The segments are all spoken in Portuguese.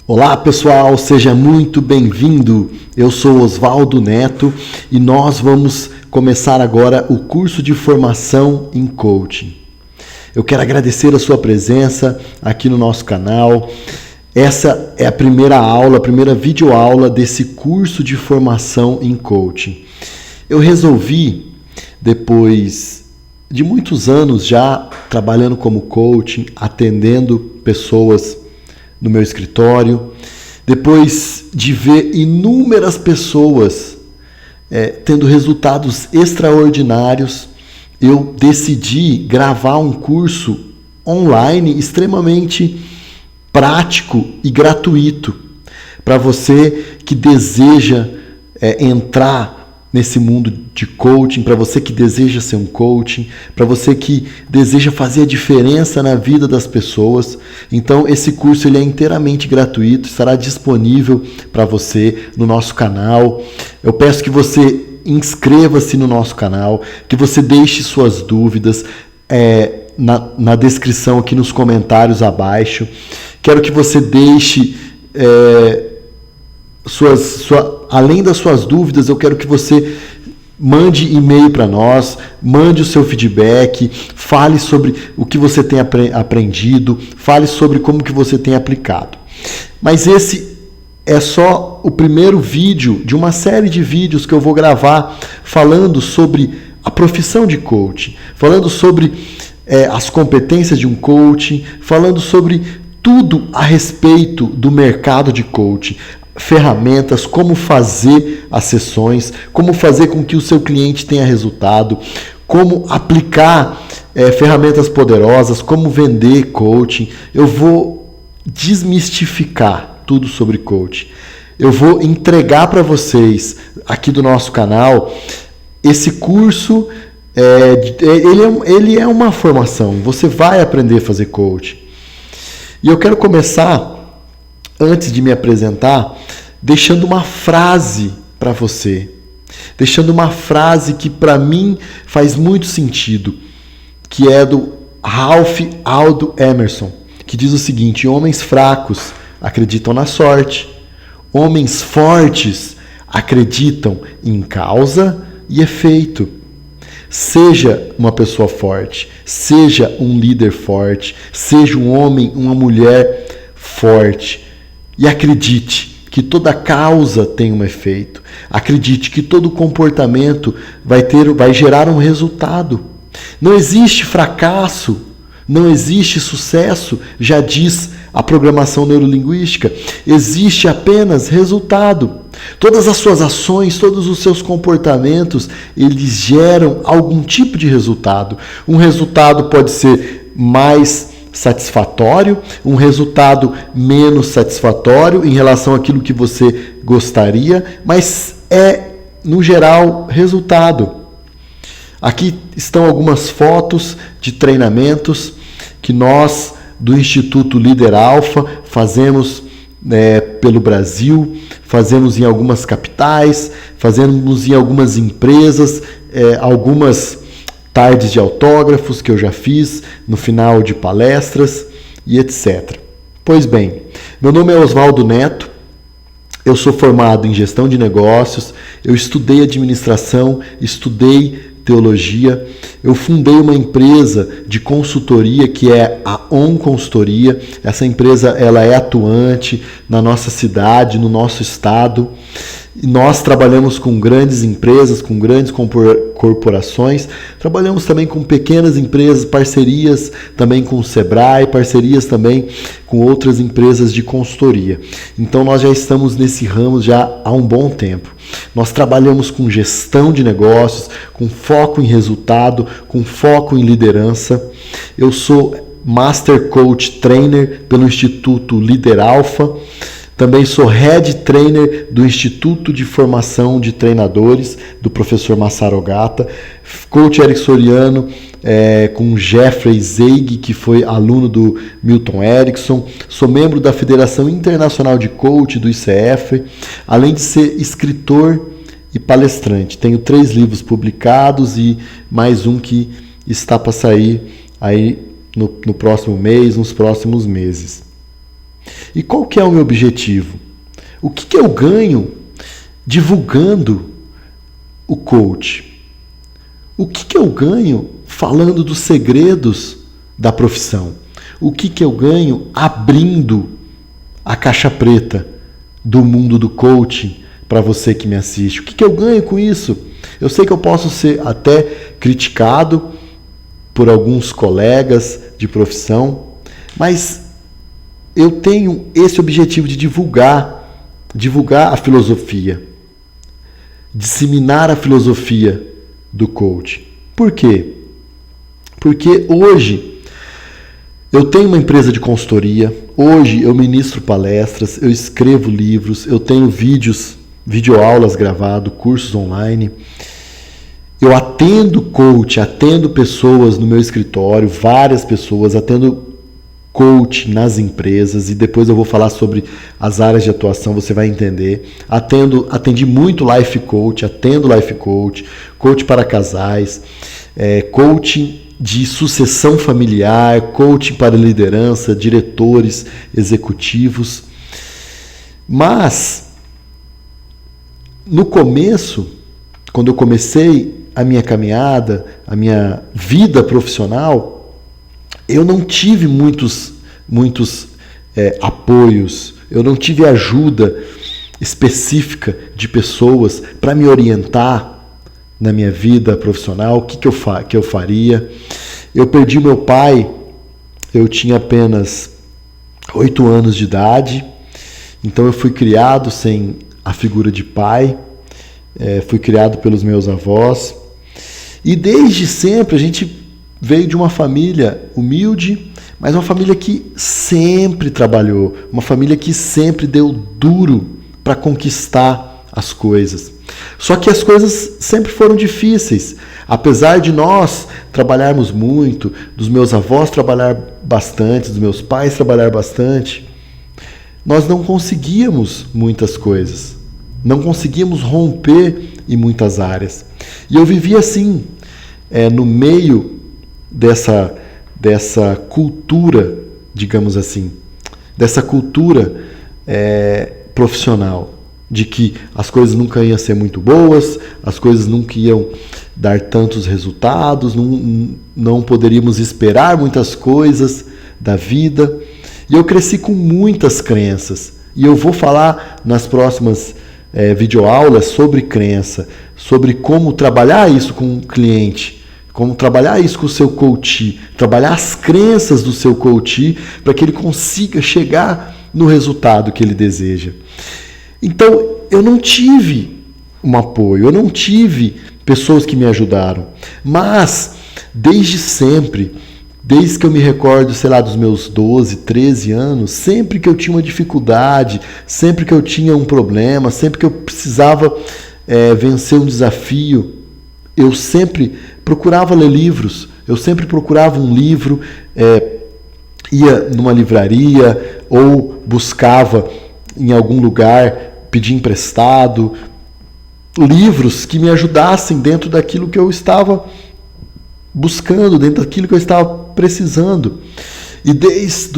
Olá pessoal, seja muito bem-vindo. Eu sou Oswaldo Neto e nós vamos começar agora o curso de formação em coaching. Eu quero agradecer a sua presença aqui no nosso canal. Essa é a primeira aula, a primeira videoaula desse curso de formação em coaching. Eu resolvi, depois de muitos anos já trabalhando como coaching, atendendo pessoas no meu escritório, depois de ver inúmeras pessoas tendo resultados extraordinários, eu decidi gravar um curso online extremamente prático e gratuito para você que deseja entrar nesse mundo de coaching, para você que deseja ser um coaching, para você que deseja fazer a diferença na vida das pessoas. Então esse curso ele é inteiramente gratuito, estará disponível para você no nosso canal. Eu peço que você inscreva-se no nosso canal, que você deixe suas dúvidas na descrição aqui nos comentários abaixo. Quero que você deixe além das suas dúvidas, eu quero que você mande e-mail para nós, mande o seu feedback, fale sobre o que você tem aprendido, fale sobre como que você tem aplicado. Mas esse é só o primeiro vídeo de uma série de vídeos que eu vou gravar falando sobre a profissão de coaching, falando sobre as competências de um coaching, falando sobre tudo a respeito do mercado de coaching. Ferramentas, como fazer as sessões, como fazer com que o seu cliente tenha resultado, como aplicar ferramentas poderosas, como vender coaching. Eu vou desmistificar tudo sobre coaching. Eu vou entregar para vocês aqui do nosso canal esse curso. Ele é uma formação. Você vai aprender a fazer coaching. E eu quero começar, antes de me apresentar, deixando uma frase para você. Deixando uma frase que para mim faz muito sentido, que é do Ralph Waldo Emerson, que diz o seguinte: homens fracos acreditam na sorte, homens fortes acreditam em causa e efeito. Seja uma pessoa forte, seja um líder forte, seja um homem, uma mulher forte. E acredite que toda causa tem um efeito. Acredite que todo comportamento vai gerar um resultado. Não existe fracasso, não existe sucesso, já diz a programação neurolinguística. Existe apenas resultado. Todas as suas ações, todos os seus comportamentos, eles geram algum tipo de resultado. Um resultado pode ser mais satisfatório, um resultado menos satisfatório em relação àquilo que você gostaria, mas no geral, resultado. Aqui estão algumas fotos de treinamentos que nós, do Instituto Líder Alpha, fazemos pelo Brasil, fazemos em algumas capitais, fazemos em algumas empresas, algumas tardes de autógrafos que eu já fiz no final de palestras e etc. Pois bem, meu nome é Oswaldo Neto, eu sou formado em gestão de negócios, eu estudei administração, estudei teologia, eu fundei uma empresa de consultoria que é a On Consultoria. Essa empresa ela é atuante na nossa cidade, no nosso estado. E nós trabalhamos com grandes empresas, com grandes corporações, trabalhamos também com pequenas empresas, parcerias também com o Sebrae, parcerias também com outras empresas de consultoria. Então nós já estamos nesse ramo já há um bom tempo. Nós trabalhamos com gestão de negócios, com foco em resultado, com foco em liderança. Eu sou Master Coach Trainer pelo Instituto Líder Alpha. Também sou Head Trainer do Instituto de Formação de Treinadores, do professor Massaro Gata. Coach Eric Soriano, com Jeffrey Zeig, que foi aluno do Milton Erickson. Sou membro da Federação Internacional de Coach, do ICF. Além de ser escritor e palestrante. Tenho 3 livros publicados e mais um que está para sair aí no próximo mês, nos próximos meses. E qual que é o meu objetivo? O que eu ganho divulgando o coach? O que eu ganho falando dos segredos da profissão? O que eu ganho abrindo a caixa preta do mundo do coaching para você que me assiste? O que eu ganho com isso? Eu sei que eu posso ser até criticado por alguns colegas de profissão, mas eu tenho esse objetivo de divulgar a filosofia, disseminar a filosofia do coach. Por quê? Porque hoje eu tenho uma empresa de consultoria, hoje eu ministro palestras, eu escrevo livros, eu tenho videoaulas gravadas, cursos online. Eu atendo coach, atendo pessoas no meu escritório, várias pessoas, atendo coach nas empresas, e depois eu vou falar sobre as áreas de atuação, você vai entender. Atendi muito life coach, atendo life coach, coach para casais, coaching de sucessão familiar, coaching para liderança, diretores executivos. Mas, no começo, quando eu comecei a minha caminhada, a minha vida profissional, eu não tive muitos apoios, eu não tive ajuda específica de pessoas para me orientar na minha vida profissional, o que eu faria. Eu perdi meu pai, eu tinha apenas 8 anos de idade, então eu fui criado sem a figura de pai, fui criado pelos meus avós, e desde sempre a gente veio de uma família humilde, mas uma família que sempre trabalhou, uma família que sempre deu duro para conquistar as coisas. Só que as coisas sempre foram difíceis. Apesar de nós trabalharmos muito, dos meus avós trabalhar bastante, dos meus pais trabalhar bastante, nós não conseguíamos muitas coisas. Não conseguíamos romper em muitas áreas. E eu vivia assim, no meio dessa cultura, digamos assim, dessa cultura profissional, de que as coisas nunca iam ser muito boas, as coisas nunca iam dar tantos resultados, não poderíamos esperar muitas coisas da vida. E eu cresci com muitas crenças. E eu vou falar nas próximas videoaulas sobre crença, sobre como trabalhar isso com o cliente, como trabalhar isso com o seu coach, trabalhar as crenças do seu coach para que ele consiga chegar no resultado que ele deseja. Então, eu não tive um apoio, eu não tive pessoas que me ajudaram, mas desde sempre, desde que eu me recordo, dos meus 12, 13 anos, sempre que eu tinha uma dificuldade, sempre que eu tinha um problema, sempre que eu precisava vencer um desafio, eu sempre procurava ler livros, eu sempre procurava um livro, ia numa livraria ou buscava em algum lugar, pedir emprestado, livros que me ajudassem dentro daquilo que eu estava buscando, dentro daquilo que eu estava precisando. E desde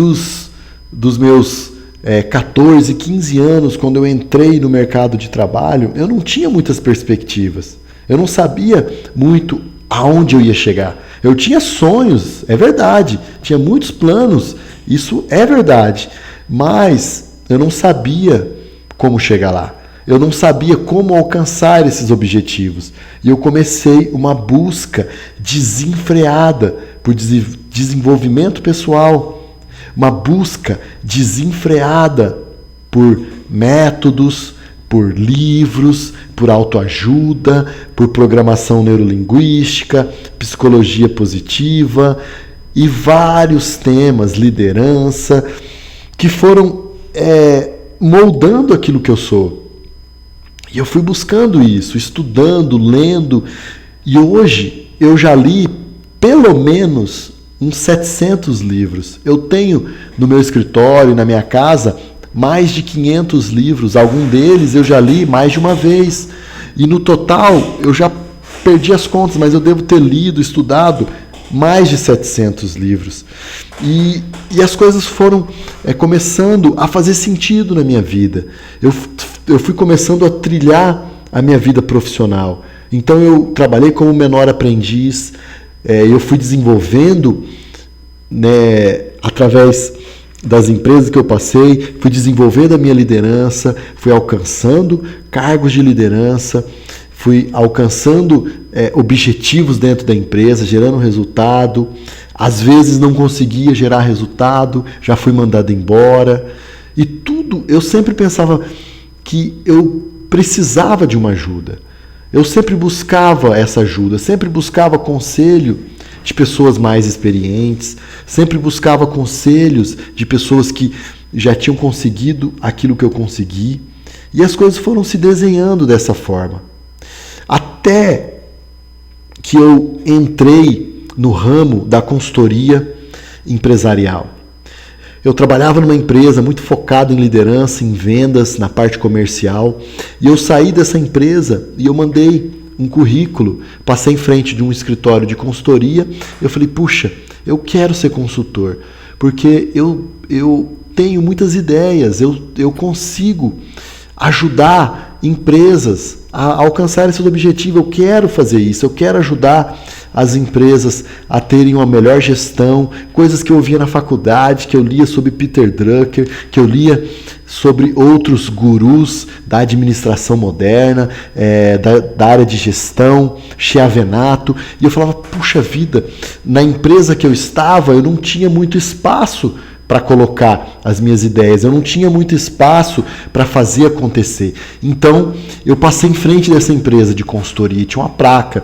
dos meus 14, 15 anos, quando eu entrei no mercado de trabalho, eu não tinha muitas perspectivas. Eu não sabia muito aonde eu ia chegar. Eu tinha sonhos, é verdade. Tinha muitos planos, isso é verdade. Mas eu não sabia como chegar lá. Eu não sabia como alcançar esses objetivos. E eu comecei uma busca desenfreada por desenvolvimento pessoal, uma busca desenfreada por métodos, por livros, por autoajuda, por programação neurolinguística, psicologia positiva e vários temas, liderança, que foram moldando aquilo que eu sou. E eu fui buscando isso, estudando, lendo, e hoje eu já li pelo menos uns 700 livros. Eu tenho no meu escritório, na minha casa, mais de 500 livros. Algum deles eu já li mais de uma vez. E no total, eu já perdi as contas, mas eu devo ter lido, estudado mais de 700 livros. E as coisas foram começando a fazer sentido na minha vida. Eu fui começando a trilhar a minha vida profissional. Então eu trabalhei como menor aprendiz, eu fui desenvolvendo, né, através das empresas que eu passei, fui desenvolvendo a minha liderança, fui alcançando cargos de liderança, fui alcançando objetivos dentro da empresa, gerando resultado. Às vezes não conseguia gerar resultado, já fui mandado embora. E tudo, eu sempre pensava que eu precisava de uma ajuda. Eu sempre buscava essa ajuda, sempre buscava conselho de pessoas mais experientes, sempre buscava conselhos de pessoas que já tinham conseguido aquilo que eu consegui. E as coisas foram se desenhando dessa forma. Até que eu entrei no ramo da consultoria empresarial. Eu trabalhava numa empresa muito focada em liderança, em vendas, na parte comercial, e eu saí dessa empresa e eu mandei um currículo, passei em frente de um escritório de consultoria, eu falei, puxa, eu quero ser consultor, porque eu tenho muitas ideias, eu consigo ajudar empresas a alcançar esse objetivo, eu quero fazer isso, eu quero ajudar as empresas a terem uma melhor gestão, coisas que eu via na faculdade, que eu lia sobre Peter Drucker, que eu lia sobre outros gurus da administração moderna, da área de gestão, Chiavenato, e eu falava, puxa vida, na empresa que eu estava, eu não tinha muito espaço para colocar as minhas ideias, eu não tinha muito espaço para fazer acontecer. Então, eu passei em frente dessa empresa de consultoria, tinha uma placa,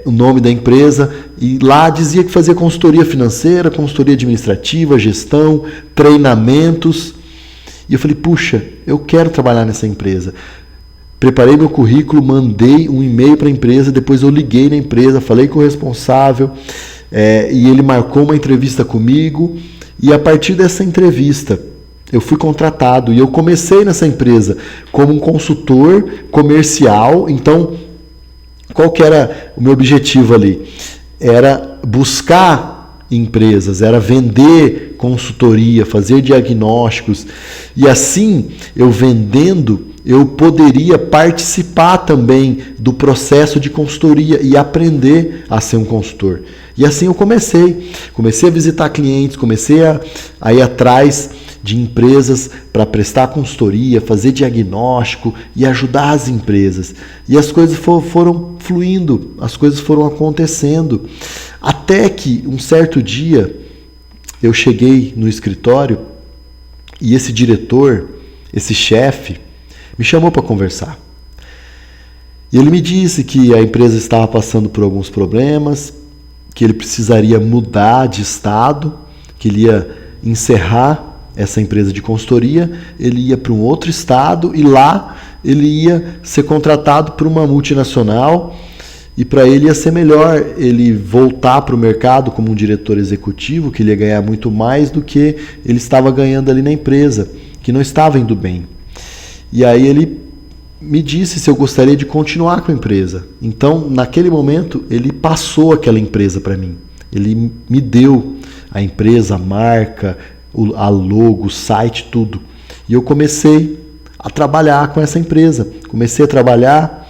o nome da empresa, e lá dizia que fazia consultoria financeira, consultoria administrativa, gestão, treinamentos. E eu falei, puxa, eu quero trabalhar nessa empresa. Preparei meu currículo, mandei um e-mail para a empresa, depois eu liguei na empresa, falei com o responsável, e ele marcou uma entrevista comigo, e a partir dessa entrevista eu fui contratado, e eu comecei nessa empresa como um consultor comercial. Então, qual que era o meu objetivo ali? Era buscar empresas, era vender consultoria, fazer diagnósticos, e assim, eu vendendo, eu poderia participar também do processo de consultoria e aprender a ser um consultor. E assim eu comecei a visitar clientes, comecei a ir atrás de empresas para prestar consultoria, fazer diagnóstico e ajudar as empresas. E as coisas foram fluindo, as coisas foram acontecendo. Até que um certo dia eu cheguei no escritório e esse diretor, esse chefe, me chamou para conversar. E ele me disse que a empresa estava passando por alguns problemas, que ele precisaria mudar de estado, que ele ia encerrar essa empresa de consultoria, ele ia para um outro estado e lá ele ia ser contratado por uma multinacional, e para ele ia ser melhor ele voltar para o mercado como um diretor executivo, que ele ia ganhar muito mais do que ele estava ganhando ali na empresa, que não estava indo bem. E aí ele me disse se eu gostaria de continuar com a empresa. Então, naquele momento, ele passou aquela empresa para mim. Ele me deu a empresa, a marca, a logo, o site, tudo. E eu comecei a trabalhar com essa empresa. Comecei a trabalhar,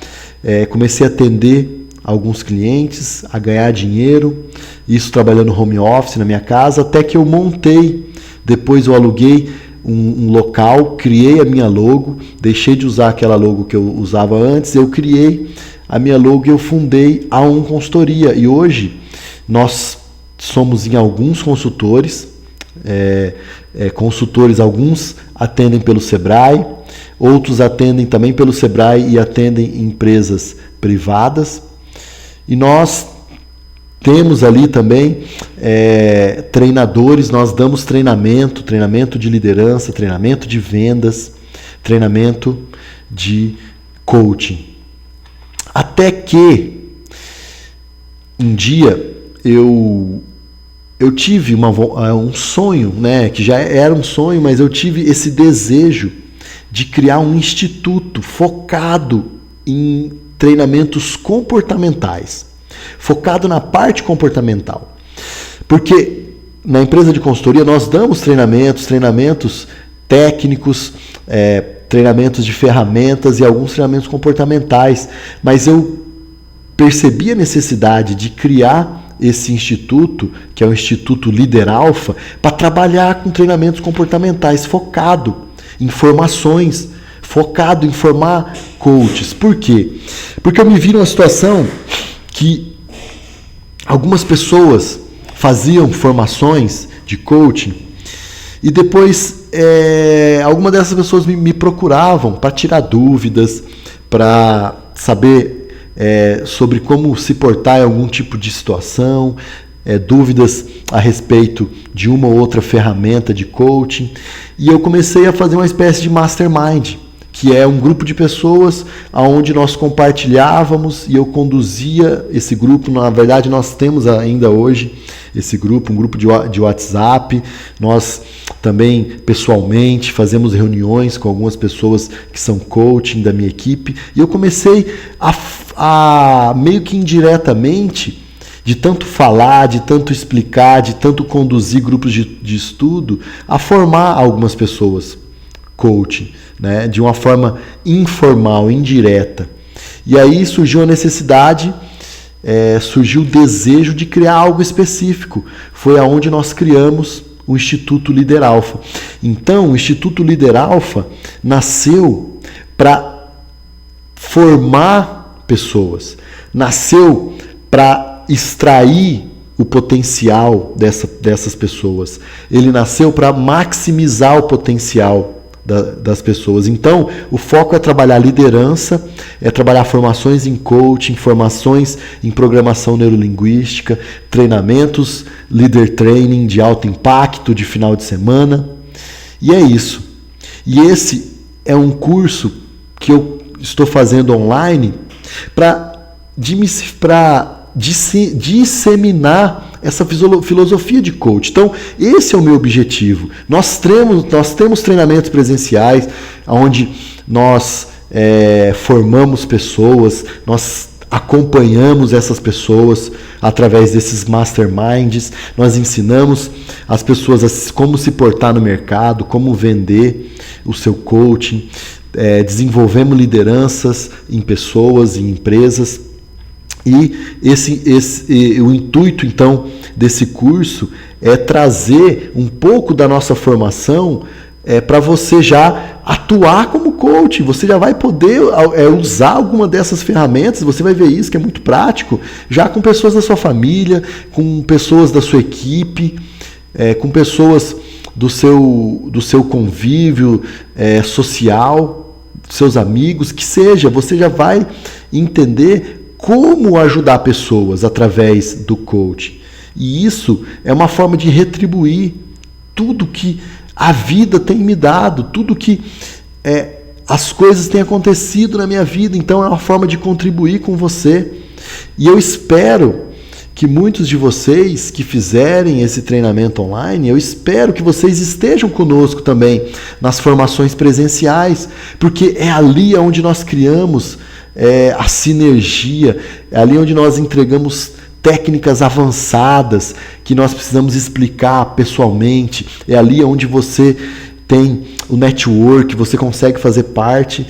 comecei a atender alguns clientes, a ganhar dinheiro, isso trabalhando home office na minha casa, até que eu montei, depois eu aluguei um local, criei a minha logo, deixei de usar aquela logo que eu usava antes, eu criei a minha logo e eu fundei a ON Consultoria. E hoje nós somos em alguns consultores, consultores, alguns atendem pelo Sebrae, outros atendem também pelo Sebrae e atendem empresas privadas. E nós temos ali também treinadores, nós damos treinamento de liderança, treinamento de vendas, treinamento de coaching. Até que um dia eu tive um sonho, né, que já era um sonho, mas eu tive esse desejo de criar um instituto focado em treinamentos comportamentais. focado na parte comportamental. Porque na empresa de consultoria nós damos treinamentos técnicos, treinamentos de ferramentas e alguns treinamentos comportamentais, mas eu percebi a necessidade de criar esse instituto, que é o Instituto Líder Alpha, para trabalhar com treinamentos comportamentais, focado em formações, focado em formar coaches. Por quê? Porque eu me vi numa situação que algumas pessoas faziam formações de coaching e depois algumas dessas pessoas me procuravam para tirar dúvidas, para saber sobre como se portar em algum tipo de situação, dúvidas a respeito de uma ou outra ferramenta de coaching. E eu comecei a fazer uma espécie de mastermind, que é um grupo de pessoas onde nós compartilhávamos e eu conduzia esse grupo. Na verdade, nós temos ainda hoje esse grupo, um grupo de WhatsApp. Nós também, pessoalmente, fazemos reuniões com algumas pessoas que são coaching da minha equipe. E eu comecei a meio que indiretamente, de tanto falar, de tanto explicar, de tanto conduzir grupos de estudo, a formar algumas pessoas coaching, né, de uma forma informal, indireta. E aí surgiu a necessidade, surgiu o desejo de criar algo específico. Foi aonde nós criamos o Instituto Líder Alpha. Então, o Instituto Líder Alpha nasceu para formar pessoas, nasceu para extrair o potencial dessas pessoas. Ele nasceu para maximizar o potencial das pessoas. Então, o foco é trabalhar liderança, é trabalhar formações em coaching, formações em programação neurolinguística, treinamentos, leader training de alto impacto de final de semana. E é isso. E esse é um curso que eu estou fazendo online para disseminar essa filosofia de coach. Então, esse é o meu objetivo. Nós temos treinamentos presenciais, onde nós formamos pessoas, nós acompanhamos essas pessoas através desses masterminds, nós ensinamos as pessoas como se portar no mercado, como vender o seu coaching, desenvolvemos lideranças em pessoas, em empresas. E o intuito, então, desse curso é trazer um pouco da nossa formação para você já atuar como coach. Você já vai poder usar alguma dessas ferramentas, você vai ver isso, que é muito prático, já com pessoas da sua família, com pessoas da sua equipe, com pessoas do seu convívio social, seus amigos, que seja, você já vai entender como ajudar pessoas através do coaching. E isso é uma forma de retribuir tudo que a vida tem me dado, tudo que as coisas têm acontecido na minha vida. Então é uma forma de contribuir com você. E eu espero que muitos de vocês que fizerem esse treinamento online, eu espero que vocês estejam conosco também nas formações presenciais, porque é ali onde nós criamos a sinergia, é ali onde nós entregamos técnicas avançadas que nós precisamos explicar pessoalmente, é ali onde você tem o network, você consegue fazer parte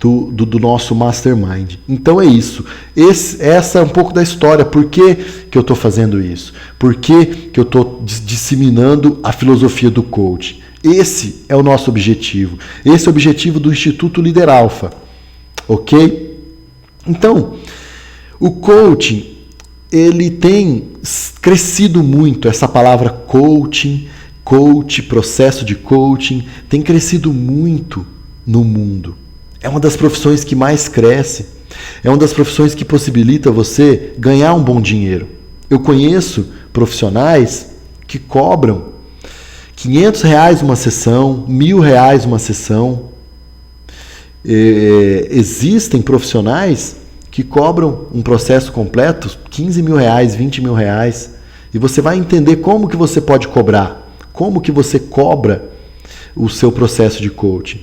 do nosso mastermind. Então é isso. Essa é um pouco da história. Por que eu estou fazendo isso? Por que eu estou disseminando a filosofia do coach? Esse é o nosso objetivo. Esse é o objetivo do Instituto Líder Alpha. Ok? Então, o coaching, ele tem crescido muito. Essa palavra coaching, processo de coaching, tem crescido muito no mundo. É uma das profissões que mais cresce. É uma das profissões que possibilita você ganhar um bom dinheiro. Eu conheço profissionais que cobram R$500 uma sessão, R$1.000 uma sessão. Existem profissionais que cobram um processo completo R$15.000, R$20.000. E você vai entender como que você pode cobrar, como que você cobra o seu processo de coaching.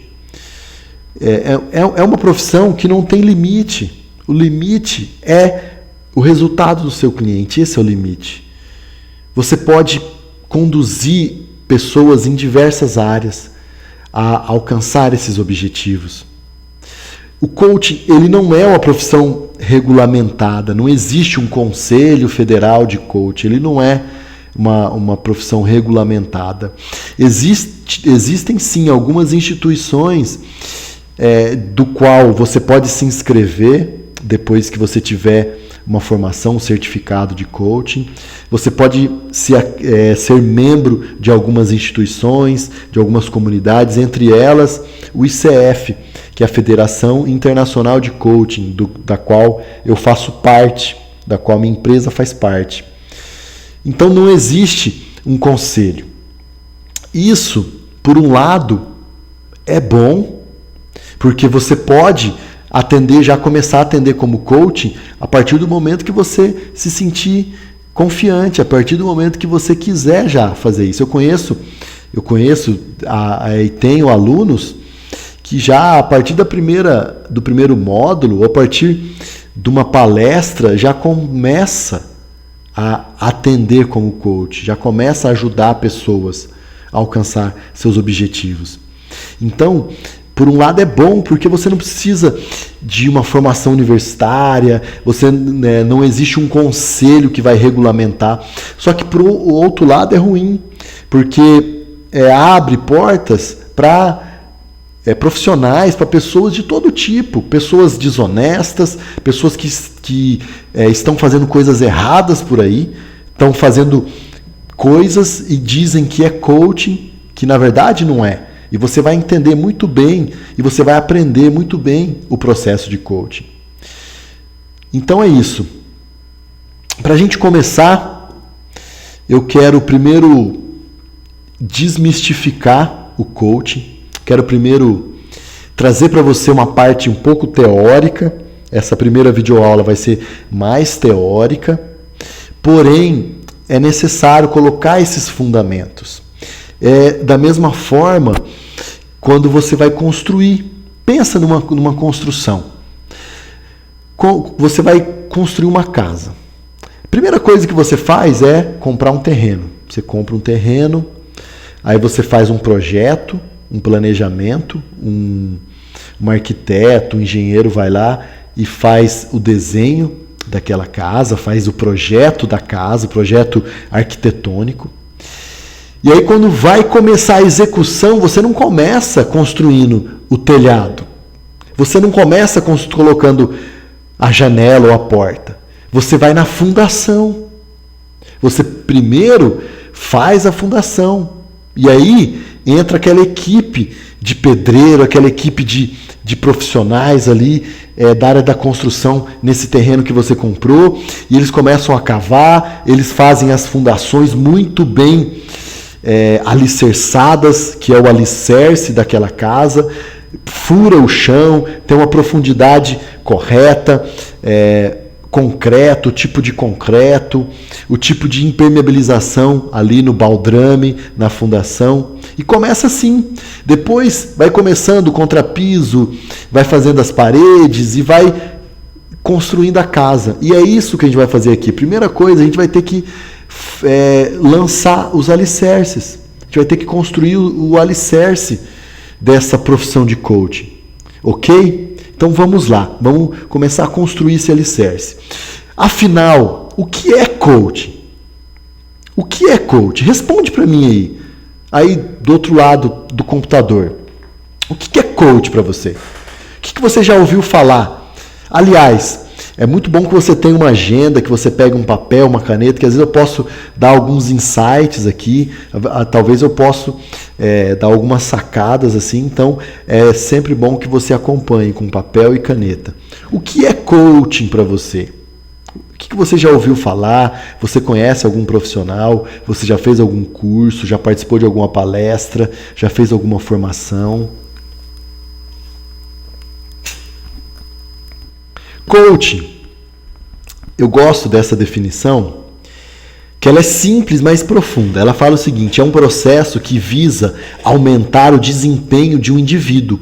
É uma profissão que não tem limite. O limite é o resultado do seu cliente. Esse é o limite. Você pode conduzir pessoas em diversas áreas a alcançar esses objetivos. O coaching, ele não é uma profissão regulamentada, não existe um conselho federal de coaching, ele não é uma profissão regulamentada. Existem sim algumas instituições do qual você pode se inscrever depois que você tiver uma formação, um certificado de coaching. Você pode ser membro de algumas instituições, de algumas comunidades, entre elas o ICF, que é a Federação Internacional de Coaching, da qual eu faço parte, da qual minha empresa faz parte. Então não existe um conselho. Isso, por um lado, é bom, porque você pode já começar a atender como coaching a partir do momento que você se sentir confiante, a partir do momento que você quiser já fazer isso. Eu conheço e tenho alunos que já a partir do primeiro módulo, ou a partir de uma palestra, já começa a atender como coach, já começa a ajudar pessoas a alcançar seus objetivos. Então, por um lado é bom, porque você não precisa de uma formação universitária, não existe um conselho que vai regulamentar. Só que por outro lado é ruim, porque abre portas para profissionais, para pessoas de todo tipo, pessoas desonestas, pessoas que estão fazendo coisas erradas por aí, estão fazendo coisas e dizem que é coaching, que na verdade não é. E você vai entender muito bem e você vai aprender muito bem o processo de coaching. Então é isso. Para a gente começar, eu quero primeiro desmistificar o coaching. Quero primeiro trazer para você uma parte um pouco teórica. Essa primeira videoaula vai ser mais teórica. Porém, é necessário colocar esses fundamentos. Da mesma forma, quando você vai construir, pensa numa construção. Você vai construir uma casa. A primeira coisa que você faz é comprar um terreno. Você compra um terreno, aí você faz um projeto, um planejamento, um arquiteto, um engenheiro vai lá e faz o desenho daquela casa, faz o projeto da casa, o projeto arquitetônico. E aí quando vai começar a execução, você não começa construindo o telhado. Você não começa colocando a janela ou a porta. Você vai na fundação. Você primeiro faz a fundação. E aí entra aquela equipe de pedreiro, aquela equipe de profissionais ali da área da construção nesse terreno que você comprou. E eles começam a cavar, eles fazem as fundações muito bem alicerçadas, que é o alicerce daquela casa, fura o chão, tem uma profundidade correta, concreto, o tipo de concreto, o tipo de impermeabilização ali no baldrame, na fundação, e começa assim. Depois vai começando o contrapiso, vai fazendo as paredes e vai construindo a casa. E é isso que a gente vai fazer aqui. Primeira coisa, a gente vai ter que lançar os alicerces. A gente vai ter que construir o alicerce dessa profissão de coaching. Ok? Então vamos lá. Vamos começar a construir esse alicerce. Afinal, o que é coaching? O que é coaching? Responde para mim aí. Aí do outro lado do computador. O que é coaching para você? O que você já ouviu falar? Aliás, é muito bom que você tenha uma agenda, que você pegue um papel, uma caneta, que às vezes eu posso dar alguns insights aqui, talvez eu possa dar algumas sacadas assim, então é sempre bom que você acompanhe com papel e caneta. O que é coaching para você? O que você já ouviu falar? Você conhece algum profissional? Você já fez algum curso? Já participou de alguma palestra? Já fez alguma formação? Coaching, eu gosto dessa definição, que ela é simples, mas profunda. Ela fala o seguinte: é um processo que visa aumentar o desempenho de um indivíduo.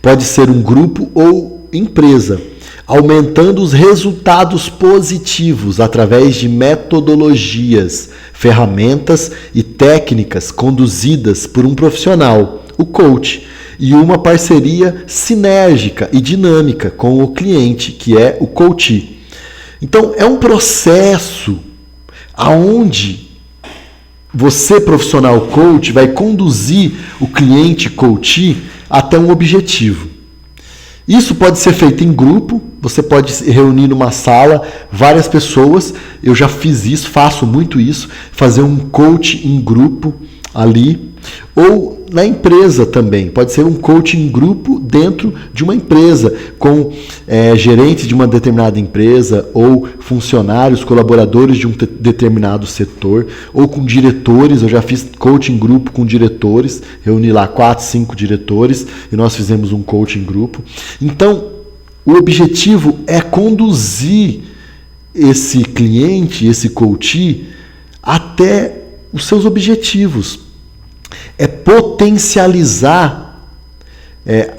Pode ser um grupo ou empresa, aumentando os resultados positivos através de metodologias, ferramentas e técnicas conduzidas por um profissional, o coach, e uma parceria sinérgica e dinâmica com o cliente, que é o coach. Então, é um processo aonde você, profissional coach, vai conduzir o cliente coach até um objetivo. Isso pode ser feito em grupo, você pode se reunir numa sala, várias pessoas, eu já fiz isso, faço muito isso, fazer um coach em grupo ali, ou na empresa também, pode ser um coach em grupo dentro de uma empresa, com gerentes de uma determinada empresa, ou funcionários, colaboradores de um determinado setor, ou com diretores. Eu já fiz coach em grupo com diretores, reuni lá 4, 5 diretores e nós fizemos um coach em grupo. Então, o objetivo é conduzir esse cliente, esse coach, até os seus objetivos. É potencializar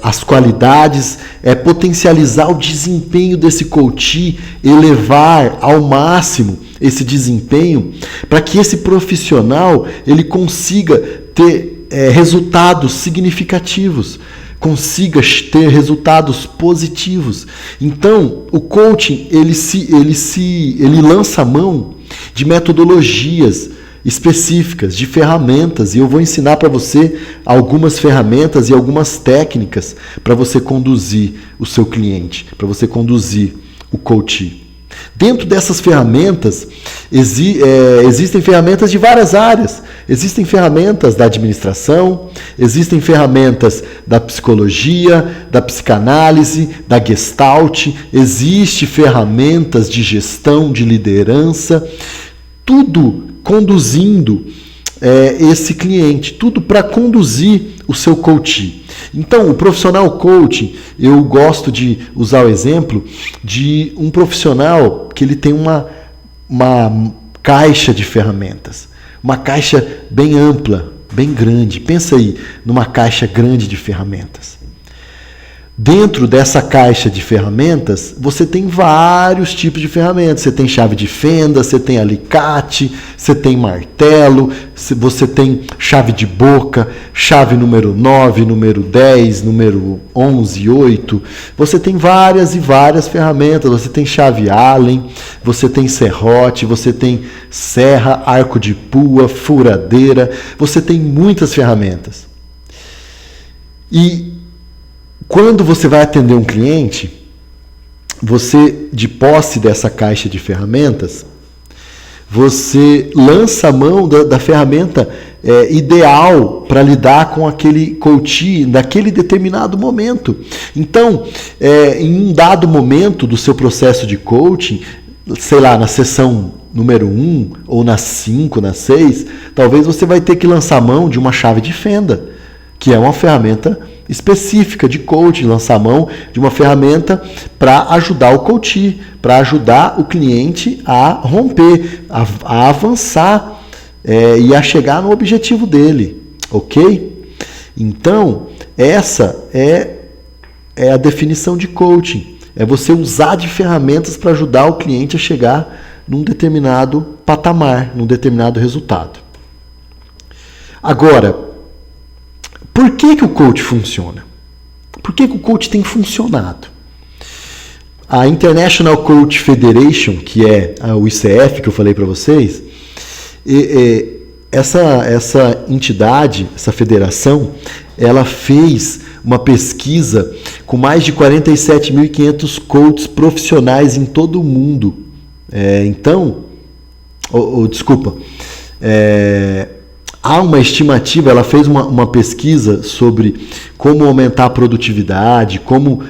as qualidades, é potencializar o desempenho desse coach, elevar ao máximo esse desempenho, para que esse profissional ele consiga ter resultados significativos, consiga ter resultados positivos. Então, o coaching ele lança a mão de metodologias específicas, de ferramentas, e eu vou ensinar para você algumas ferramentas e algumas técnicas para você conduzir o seu cliente, para você conduzir o coach. Dentro dessas ferramentas, existem ferramentas de várias áreas. Existem ferramentas da administração, existem ferramentas da psicologia, da psicanálise, da Gestalt, existem ferramentas de gestão, de liderança, tudo conduzindo esse cliente, tudo para conduzir o seu coach. Então, o profissional coaching, eu gosto de usar o exemplo de um profissional que ele tem uma caixa de ferramentas, uma caixa bem ampla, bem grande. Pensa aí numa caixa grande de ferramentas. Dentro dessa caixa de ferramentas, você tem vários tipos de ferramentas. Você tem chave de fenda, você tem alicate, você tem martelo, você tem chave de boca, chave número 9, número 10, número 11, 8. Você tem várias e várias ferramentas. Você tem chave Allen, você tem serrote, você tem serra, arco de pua, furadeira. Você tem muitas ferramentas. E quando você vai atender um cliente, você, de posse dessa caixa de ferramentas, você lança a mão da ferramenta ideal para lidar com aquele coach naquele determinado momento. Então, em um dado momento do seu processo de coaching, sei lá, na sessão número 1, ou na 5, na 6, talvez você vai ter que lançar a mão de uma chave de fenda, que é uma ferramenta específica de coaching, lançar a mão de uma ferramenta para ajudar o coach, para ajudar o cliente a romper, a avançar e a chegar no objetivo dele, ok? Então, essa é a definição de coaching, é você usar de ferramentas para ajudar o cliente a chegar num determinado patamar, num determinado resultado. Agora, por que o coach funciona? Por que o coach tem funcionado? A International Coach Federation, que é o ICF que eu falei para vocês, essa entidade, essa federação, ela fez uma pesquisa com mais de 47.500 coaches profissionais em todo o mundo. Há uma estimativa, ela fez uma pesquisa sobre como aumentar a produtividade, como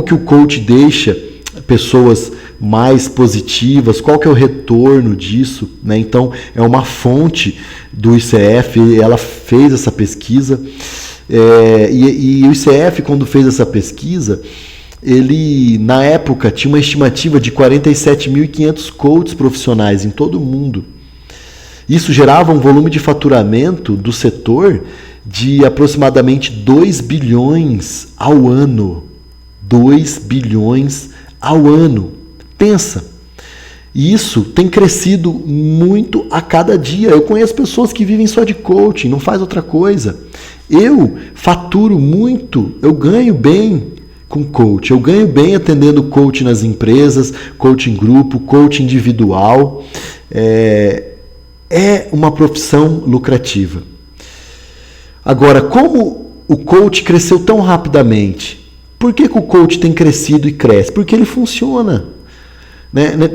que o coach deixa pessoas mais positivas, qual que é o retorno disso, né? Então, é uma fonte do ICF, ela fez essa pesquisa, e o ICF, quando fez essa pesquisa, ele, na época, tinha uma estimativa de 47.500 coaches profissionais em todo o mundo. Isso gerava um volume de faturamento do setor de aproximadamente 2 bilhões ao ano. 2 bilhões ao ano. Pensa. E isso tem crescido muito a cada dia. Eu conheço pessoas que vivem só de coaching, não faz outra coisa. Eu faturo muito, eu ganho bem com coach. Eu ganho bem atendendo coach nas empresas, coach em grupo, coach individual. É uma profissão lucrativa. Agora, como o coach cresceu tão rapidamente? Por que o coach tem crescido e cresce? Porque ele funciona.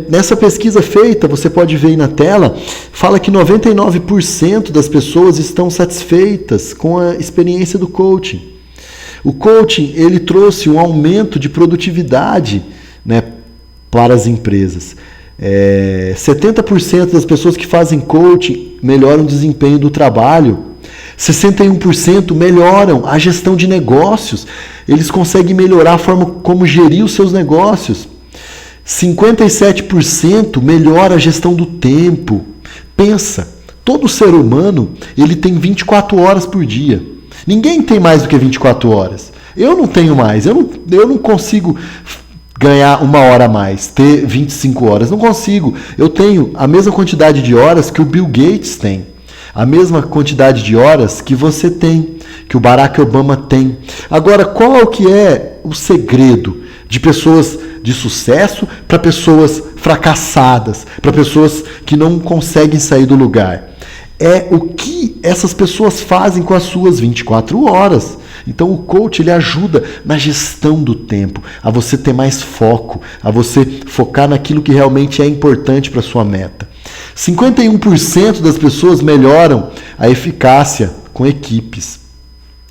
Nessa pesquisa feita, você pode ver aí na tela, fala que 99% das pessoas estão satisfeitas com a experiência do coaching. O coaching, ele trouxe um aumento de produtividade, para as empresas. 70% das pessoas que fazem coaching melhoram o desempenho do trabalho. 61% melhoram a gestão de negócios. Eles conseguem melhorar a forma como gerir os seus negócios. 57% melhora a gestão do tempo. Pensa, todo ser humano ele tem 24 horas por dia. Ninguém tem mais do que 24 horas. Eu não tenho mais. Eu não consigo ganhar 1 hora a mais, ter 25 horas. Não consigo. Eu tenho a mesma quantidade de horas que o Bill Gates tem. A mesma quantidade de horas que você tem, que o Barack Obama tem. Agora, qual que é o segredo de pessoas de sucesso para pessoas fracassadas, para pessoas que não conseguem sair do lugar? É o que essas pessoas fazem com as suas 24 horas. Então o coach ele ajuda na gestão do tempo, a você ter mais foco, a você focar naquilo que realmente é importante para a sua meta. 51% das pessoas melhoram a eficácia com equipes.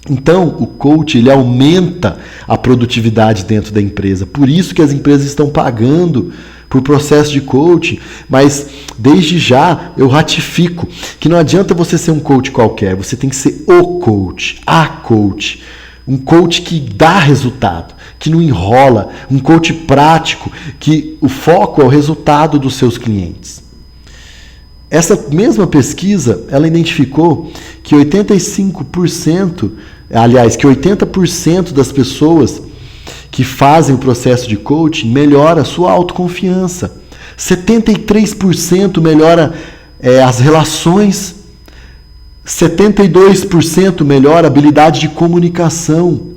Então, o coach ele aumenta a produtividade dentro da empresa. Por isso que as empresas estão pagando por processo de coaching. Mas, desde já, eu ratifico que não adianta você ser um coach qualquer. Você tem que ser o coach, a coach. Um coach que dá resultado, que não enrola. Um coach prático, que o foco é o resultado dos seus clientes. Essa mesma pesquisa, ela identificou que 80% das pessoas que fazem o processo de coaching melhora a sua autoconfiança. 73% melhora as relações. 72% melhora a habilidade de comunicação.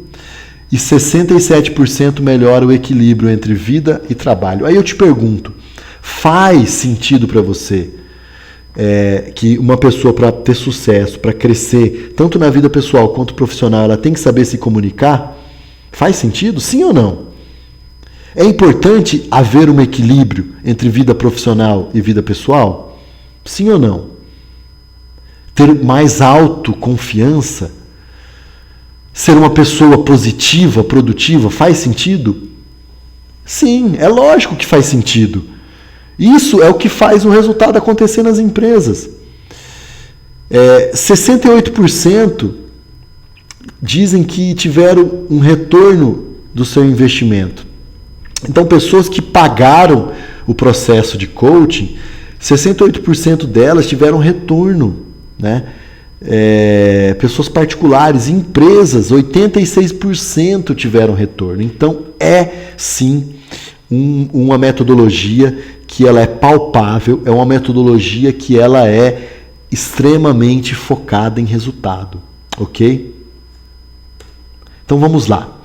E 67% melhora o equilíbrio entre vida e trabalho. Aí eu te pergunto, faz sentido para você que uma pessoa, para ter sucesso, para crescer, tanto na vida pessoal quanto profissional, ela tem que saber se comunicar? Faz sentido? Sim ou não? É importante haver um equilíbrio entre vida profissional e vida pessoal? Sim ou não? Ter mais autoconfiança? Ser uma pessoa positiva, produtiva, faz sentido? Sim, é lógico que faz sentido. Isso é o que faz o resultado acontecer nas empresas. 68% dizem que tiveram um retorno do seu investimento. Então, pessoas que pagaram o processo de coaching, 68% delas tiveram retorno, pessoas particulares, empresas, 86% tiveram retorno. Então, é sim uma metodologia que ela é palpável, é uma metodologia que ela é extremamente focada em resultado, ok? Então vamos lá.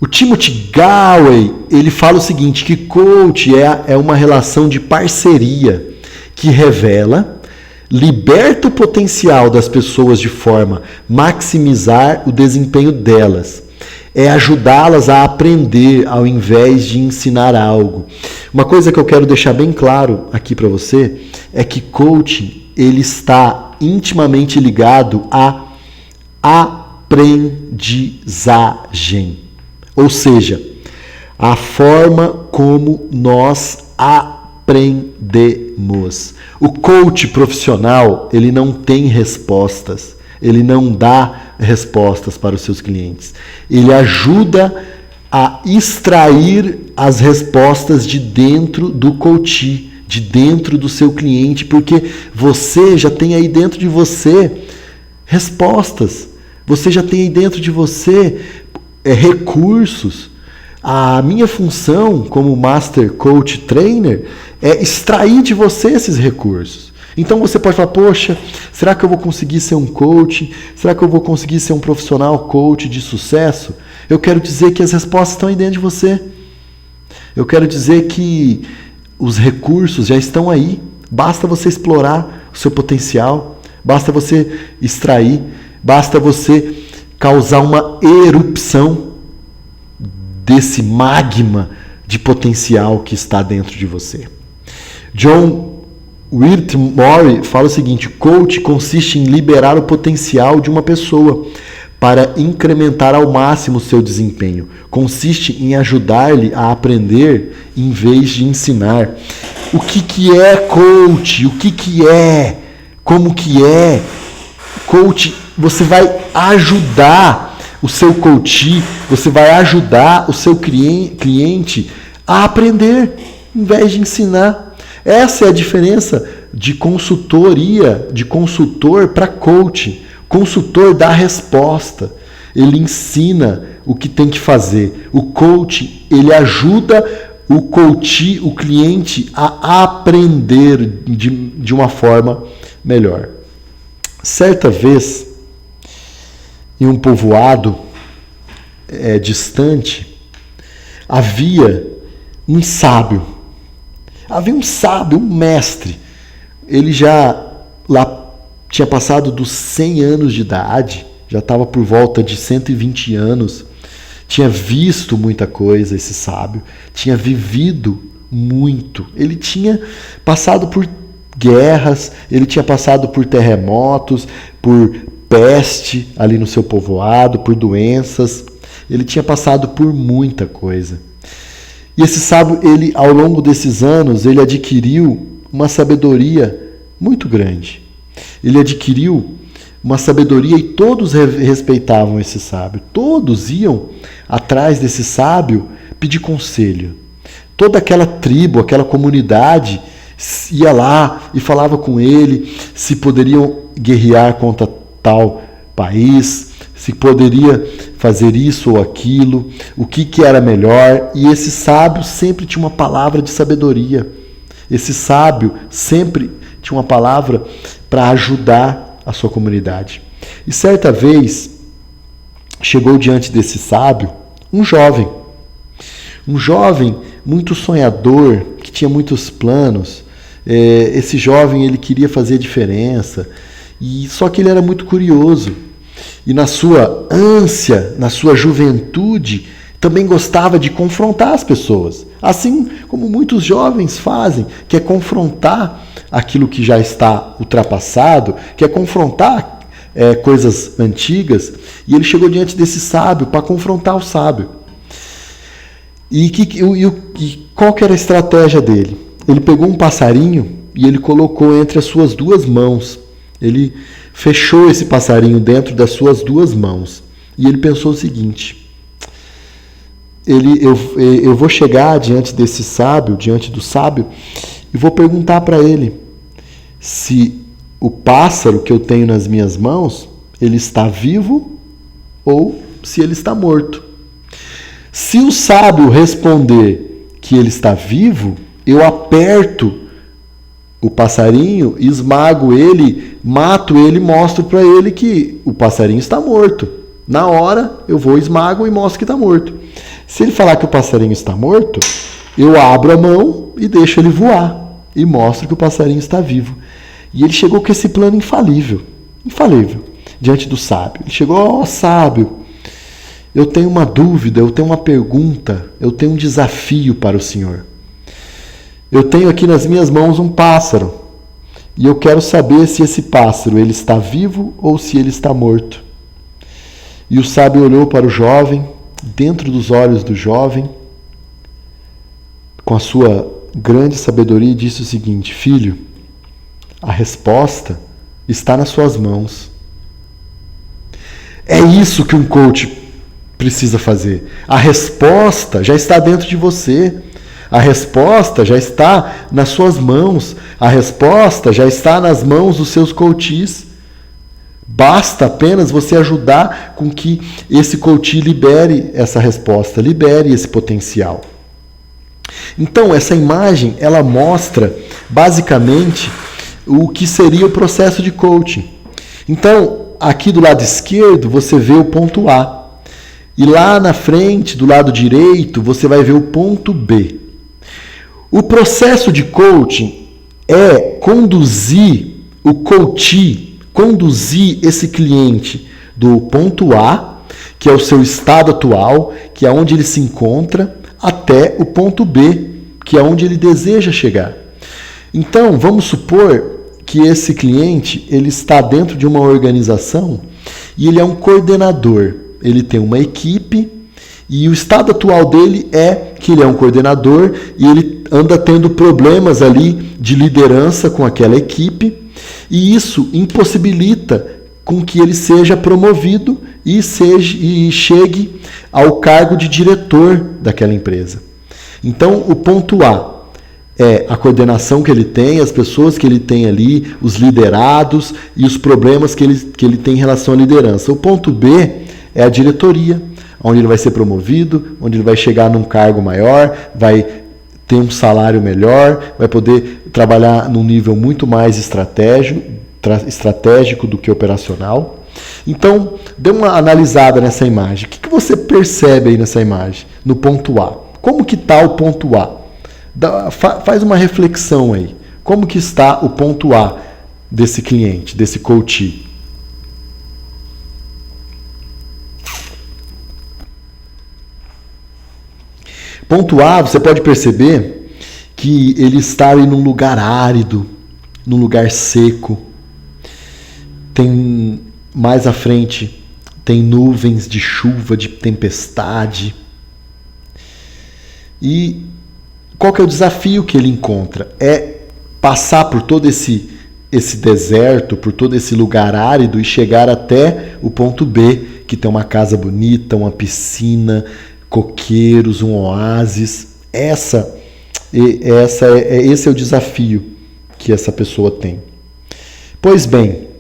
O Timothy Gallwey, ele fala o seguinte, que coach é uma relação de parceria que revela, liberta o potencial das pessoas de forma a maximizar o desempenho delas. É ajudá-las a aprender ao invés de ensinar algo. Uma coisa que eu quero deixar bem claro aqui para você é que coaching ele está intimamente ligado à aprendizagem. Ou seja, a forma como nós aprendemos. O coach profissional, ele não tem respostas. Ele não dá respostas para os seus clientes. Ele ajuda a extrair as respostas de dentro do coach, de dentro do seu cliente, porque você já tem aí dentro de você respostas. Você já tem aí dentro de você recursos. A minha função como Master Coach Trainer é extrair de você esses recursos. Então você pode falar, poxa, será que eu vou conseguir ser um coach? Será que eu vou conseguir ser um profissional coach de sucesso? Eu quero dizer que as respostas estão aí dentro de você. Eu quero dizer que os recursos já estão aí. Basta você explorar o seu potencial, basta você extrair, basta você causar uma erupção desse magma de potencial que está dentro de você. John Whitmore fala o seguinte: coach consiste em liberar o potencial de uma pessoa para incrementar ao máximo o seu desempenho. Consiste em ajudar-lhe a aprender em vez de ensinar. O que é coach? O que é? Como que é? Coach, você vai ajudar o seu coach, você vai ajudar o seu cliente a aprender em vez de ensinar. Essa é a diferença de consultoria, de consultor para coach. Consultor dá a resposta, ele ensina o que tem que fazer. O coach, ele ajuda o coach, o cliente, a aprender de uma forma melhor. Certa vez, em um povoado distante, havia um sábio. Havia um sábio, um mestre. Ele já lá tinha passado dos 100 anos de idade, já estava por volta de 120 anos, tinha visto muita coisa esse sábio, tinha vivido muito. Ele tinha passado por guerras, ele tinha passado por terremotos, por peste ali no seu povoado, por doenças, ele tinha passado por muita coisa. E esse sábio, ele, ao longo desses anos, ele adquiriu uma sabedoria muito grande. Ele adquiriu uma sabedoria e todos respeitavam esse sábio. Todos iam atrás desse sábio pedir conselho. Toda aquela tribo, aquela comunidade ia lá e falava com ele se poderiam guerrear contra tal país, se poderia fazer isso ou aquilo, o que era melhor. E esse sábio sempre tinha uma palavra de sabedoria. Esse sábio sempre tinha uma palavra para ajudar a sua comunidade. E certa vez chegou diante desse sábio um jovem muito sonhador, que tinha muitos planos. Esse jovem, ele queria fazer diferença, e só que ele era muito curioso. E na sua ânsia, na sua juventude, também gostava de confrontar as pessoas. Assim como muitos jovens fazem, que é confrontar aquilo que já está ultrapassado, que é confrontar coisas antigas. E ele chegou diante desse sábio para confrontar o sábio. E qual que era a estratégia dele? Ele pegou um passarinho e ele colocou entre as suas duas mãos. Ele fechou esse passarinho dentro das suas duas mãos. E ele pensou o seguinte: eu vou chegar diante desse sábio, diante do sábio, e vou perguntar para ele se o pássaro que eu tenho nas minhas mãos, ele está vivo ou se ele está morto. Se o sábio responder que ele está vivo, eu aperto o passarinho, esmago ele, mato ele e mostro para ele que o passarinho está morto. Na hora, eu vou, esmago e mostro que está morto. Se ele falar que o passarinho está morto, eu abro a mão e deixo ele voar e mostro que o passarinho está vivo. E ele chegou com esse plano infalível, diante do sábio. Ele chegou: sábio, eu tenho uma dúvida, eu tenho uma pergunta, eu tenho um desafio para o senhor. Eu tenho aqui nas minhas mãos um pássaro e eu quero saber se esse pássaro ele está vivo ou se ele está morto. E o sábio olhou para o jovem, dentro dos olhos do jovem, com a sua grande sabedoria, e disse o seguinte: filho, a resposta está nas suas mãos. É isso que um coach precisa fazer. A resposta já está dentro de você. A resposta já está nas suas mãos. A resposta já está nas mãos dos seus coaches. Basta apenas você ajudar com que esse coach libere essa resposta, libere esse potencial. Então, essa imagem, ela mostra basicamente o que seria o processo de coaching. Então, aqui do lado esquerdo, você vê o ponto A. E lá na frente, do lado direito, você vai ver o ponto B. O processo de coaching é conduzir o coach, conduzir esse cliente do ponto A, que é o seu estado atual, que é onde ele se encontra, até o ponto B, que é onde ele deseja chegar. Então, vamos supor que esse cliente ele está dentro de uma organização e ele é um coordenador. Ele tem uma equipe e o estado atual dele é que ele é um coordenador e ele anda tendo problemas ali de liderança com aquela equipe e isso impossibilita com que ele seja promovido e chegue ao cargo de diretor daquela empresa. Então, o ponto A é a coordenação que ele tem, as pessoas que ele tem ali, os liderados e os problemas que ele tem em relação à liderança. O ponto B é a diretoria, onde ele vai ser promovido, onde ele vai chegar num cargo maior, vai ter um salário melhor, vai poder trabalhar num nível muito mais estratégico do que operacional. Então, dê uma analisada nessa imagem. O que você percebe aí nessa imagem, no ponto A? Como que está o ponto A? Faz uma reflexão aí. Como que está o ponto A desse cliente, desse coach? Ponto A, você pode perceber que ele está ali num lugar árido, num lugar seco. Tem mais à frente, tem nuvens de chuva, de tempestade. E qual que é o desafio que ele encontra? É passar por todo esse deserto, por todo esse lugar árido e chegar até o ponto B, que tem uma casa bonita, uma piscina, coqueiros, um oásis. Esse é o desafio que essa pessoa tem. Pois bem,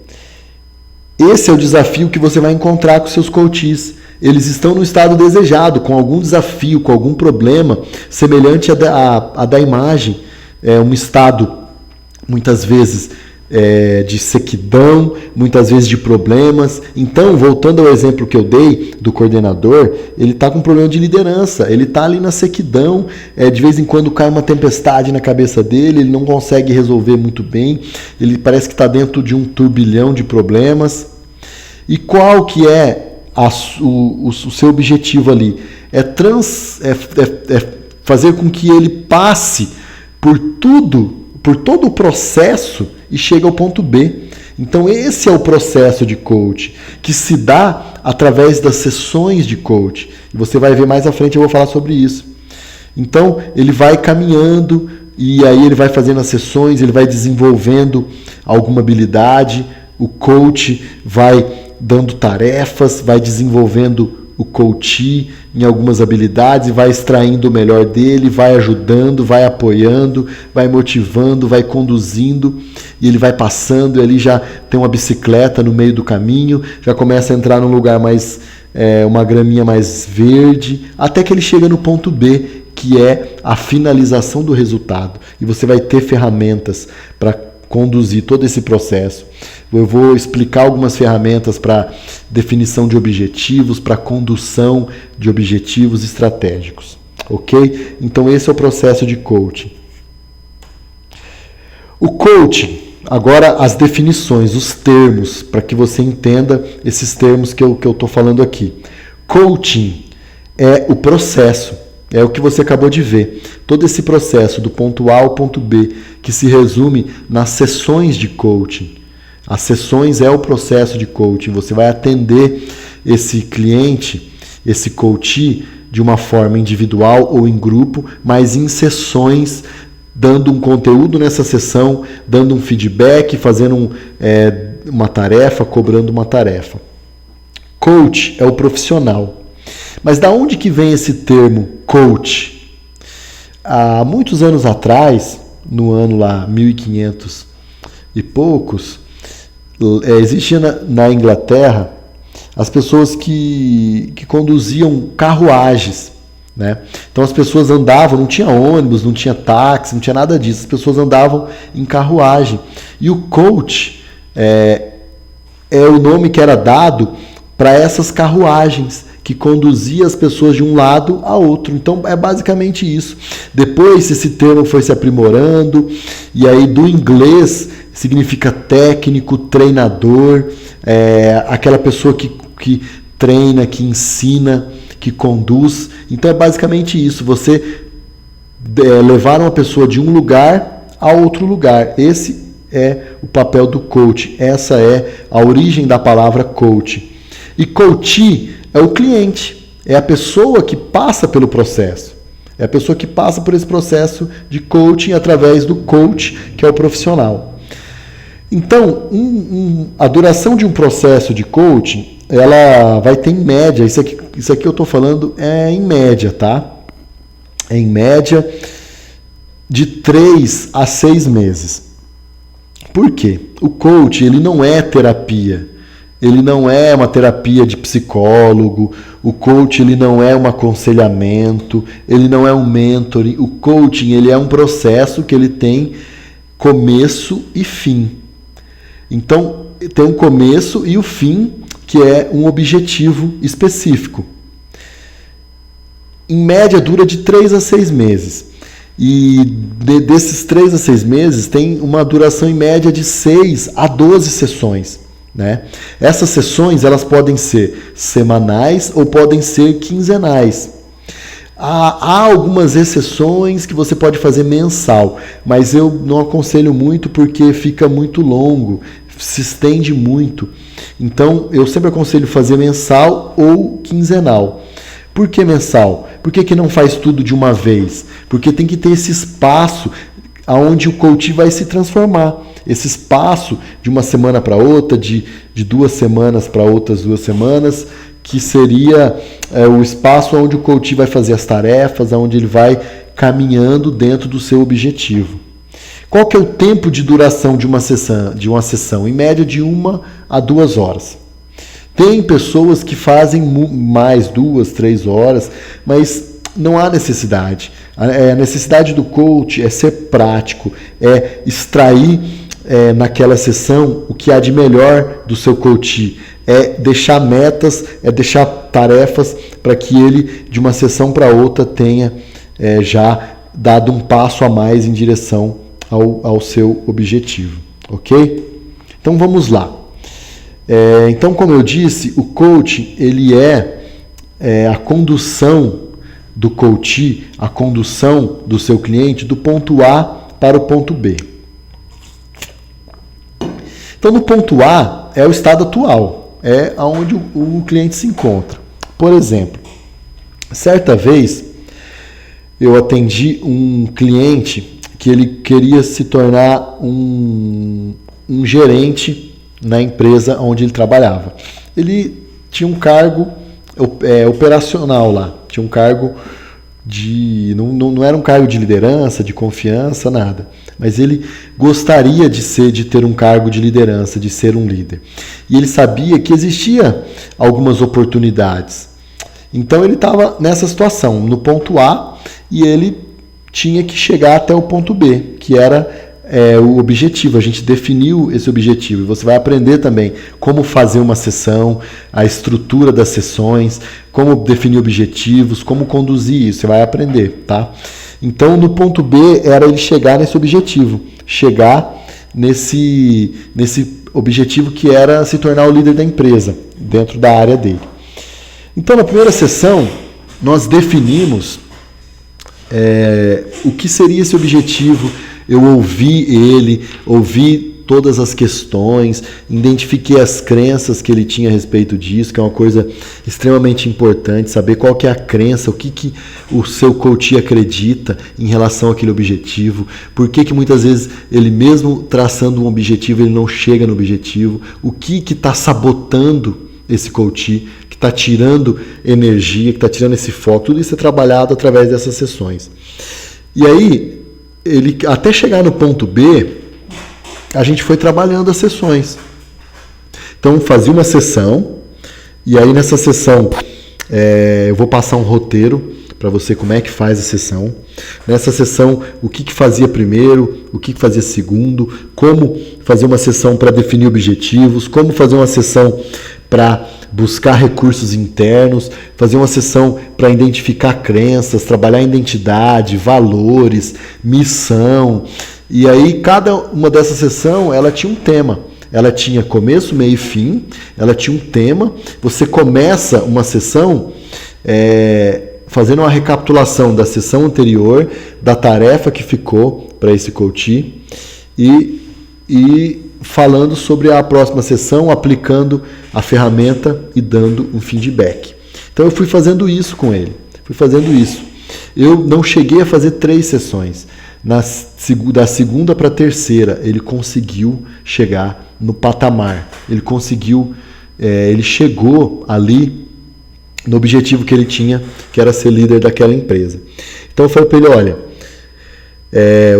esse é o desafio que você vai encontrar com seus coaches. Eles estão no estado desejado, com algum desafio, com algum problema semelhante à da imagem. É um estado, muitas vezes, de sequidão, muitas vezes de problemas. Então, voltando ao exemplo que eu dei do coordenador, ele está com um problema de liderança, ele está ali na sequidão, de vez em quando cai uma tempestade na cabeça dele, ele não consegue resolver muito bem, ele parece que está dentro de um turbilhão de problemas. E qual que é o seu objetivo ali? É fazer com que ele passe por todo o processo e chegue ao ponto B. Então esse é o processo de coach, que se dá através das sessões de coach. E você vai ver mais à frente, eu vou falar sobre isso. Então ele vai caminhando e aí ele vai fazendo as sessões, ele vai desenvolvendo alguma habilidade, o coach vai dando tarefas, vai desenvolvendo o coach em algumas habilidades, vai extraindo o melhor dele, vai ajudando, vai apoiando, vai motivando, vai conduzindo, e ele vai passando, e ali já tem uma bicicleta no meio do caminho, já começa a entrar num lugar mais, uma graminha mais verde, até que ele chega no ponto B, que é a finalização do resultado. E você vai ter ferramentas para conduzir todo esse processo. Eu vou explicar algumas ferramentas para definição de objetivos, para condução de objetivos estratégicos. Ok? Então esse é o processo de coaching. O coaching, agora as definições, os termos, para que você entenda esses termos que eu estou falando aqui. Coaching é o processo. É o que você acabou de ver. Todo esse processo do ponto A ao ponto B, que se resume nas sessões de coaching. As sessões é o processo de coaching. Você vai atender esse cliente, esse coach, de uma forma individual ou em grupo, mas em sessões, dando um conteúdo nessa sessão, dando um feedback, fazendo uma tarefa, cobrando uma tarefa. Coach é o profissional. Mas da onde que vem esse termo coach? Há muitos anos atrás, no ano lá 1500 e poucos, existia na Inglaterra as pessoas que conduziam carruagens, né? Então as pessoas andavam, não tinha ônibus, não tinha táxi, não tinha nada disso, as pessoas andavam em carruagem. E o coach é o nome que era dado para essas carruagens, que conduzia as pessoas de um lado a outro. Então é basicamente isso. Depois esse termo foi se aprimorando, e aí do inglês significa técnico, treinador, aquela pessoa que treina, que ensina, que conduz. Então é basicamente isso. Você levar uma pessoa de um lugar a outro lugar. Esse é o papel do coach. Essa é a origem da palavra coach. E coach é o cliente, é a pessoa que passa pelo processo. É a pessoa que passa por esse processo de coaching através do coach, que é o profissional. Então, a duração de um processo de coaching, ela vai ter em média, isso aqui eu estou falando é em média, tá? É em média de 3 a 6 meses. Por quê? O coach, ele não é terapia. Ele não é uma terapia de psicólogo, o coach ele não é um aconselhamento, ele não é um mentoring. O coaching ele é um processo que ele tem começo e fim. Então, tem um começo e o fim, que é um objetivo específico. Em média, dura de 3 a 6 meses. E desses 3 a 6 meses, tem uma duração em média de 6 a 12 sessões. Né? Essas sessões elas podem ser semanais ou podem ser quinzenais. Há algumas exceções que você pode fazer mensal, mas eu não aconselho muito porque fica muito longo, se estende muito. Então eu sempre aconselho fazer mensal ou quinzenal. Por que mensal? Por que não faz tudo de uma vez? Porque tem que ter esse espaço onde o coach vai se transformar. Esse espaço de uma semana para outra, de 2 semanas para outras 2 semanas, que seria o espaço onde o coach vai fazer as tarefas, onde ele vai caminhando dentro do seu objetivo. Qual que é o tempo de duração de uma sessão? Em média de 1 a 2 horas. Tem pessoas que fazem mais 2, 3 horas, mas não há necessidade. A necessidade do coach é ser prático, é extrair naquela sessão o que há de melhor do seu coach, é deixar metas, é deixar tarefas para que ele, de uma sessão para outra, tenha já dado um passo a mais em direção ao seu objetivo, ok? Então vamos lá. Então, como eu disse, o coach ele é a condução do coach, a condução do seu cliente do ponto A para o ponto B. Então, no ponto A é o estado atual, é onde o cliente se encontra. Por exemplo, certa vez eu atendi um cliente que ele queria se tornar um gerente na empresa onde ele trabalhava. Ele tinha um cargo operacional lá, tinha um cargo não era um cargo de liderança, de confiança, nada. Mas ele gostaria de ter um cargo de liderança, de ser um líder. E ele sabia que existia algumas oportunidades. Então ele estava nessa situação, no ponto A, e ele tinha que chegar até o ponto B, que era o objetivo. A gente definiu esse objetivo e você vai aprender também como fazer uma sessão, a estrutura das sessões, como definir objetivos, como conduzir isso, você vai aprender, tá? Então no ponto B era ele chegar nesse objetivo, chegar nesse objetivo que era se tornar o líder da empresa, dentro da área dele. Então na primeira sessão nós definimos o que seria esse objetivo. Eu ouvi todas as questões, identifiquei as crenças que ele tinha a respeito disso, que é uma coisa extremamente importante, saber qual que é a crença, o que o seu coach acredita em relação àquele objetivo, por que muitas vezes ele mesmo traçando um objetivo, ele não chega no objetivo, o que está sabotando esse coach, que está tirando energia, que está tirando esse foco, tudo isso é trabalhado através dessas sessões. E aí, ele até chegar no ponto B, a gente foi trabalhando as sessões. Então, fazia uma sessão, e aí nessa sessão eu vou passar um roteiro para você como é que faz a sessão. Nessa sessão, o que fazia primeiro, o que fazia segundo, como fazer uma sessão para definir objetivos, como fazer uma sessão para buscar recursos internos, fazer uma sessão para identificar crenças, trabalhar identidade, valores, missão. E aí cada uma dessas sessões, ela tinha um tema. Ela tinha começo, meio e fim, ela tinha um tema. Você começa uma sessão fazendo uma recapitulação da sessão anterior, da tarefa que ficou para esse coach e falando sobre a próxima sessão, aplicando a ferramenta e dando um feedback. Então eu fui fazendo isso com ele, Eu não cheguei a fazer 3 sessões. Da segunda para a terceira, ele conseguiu chegar no patamar. Ele chegou ali no objetivo que ele tinha, que era ser líder daquela empresa. Então eu falei para ele, olha,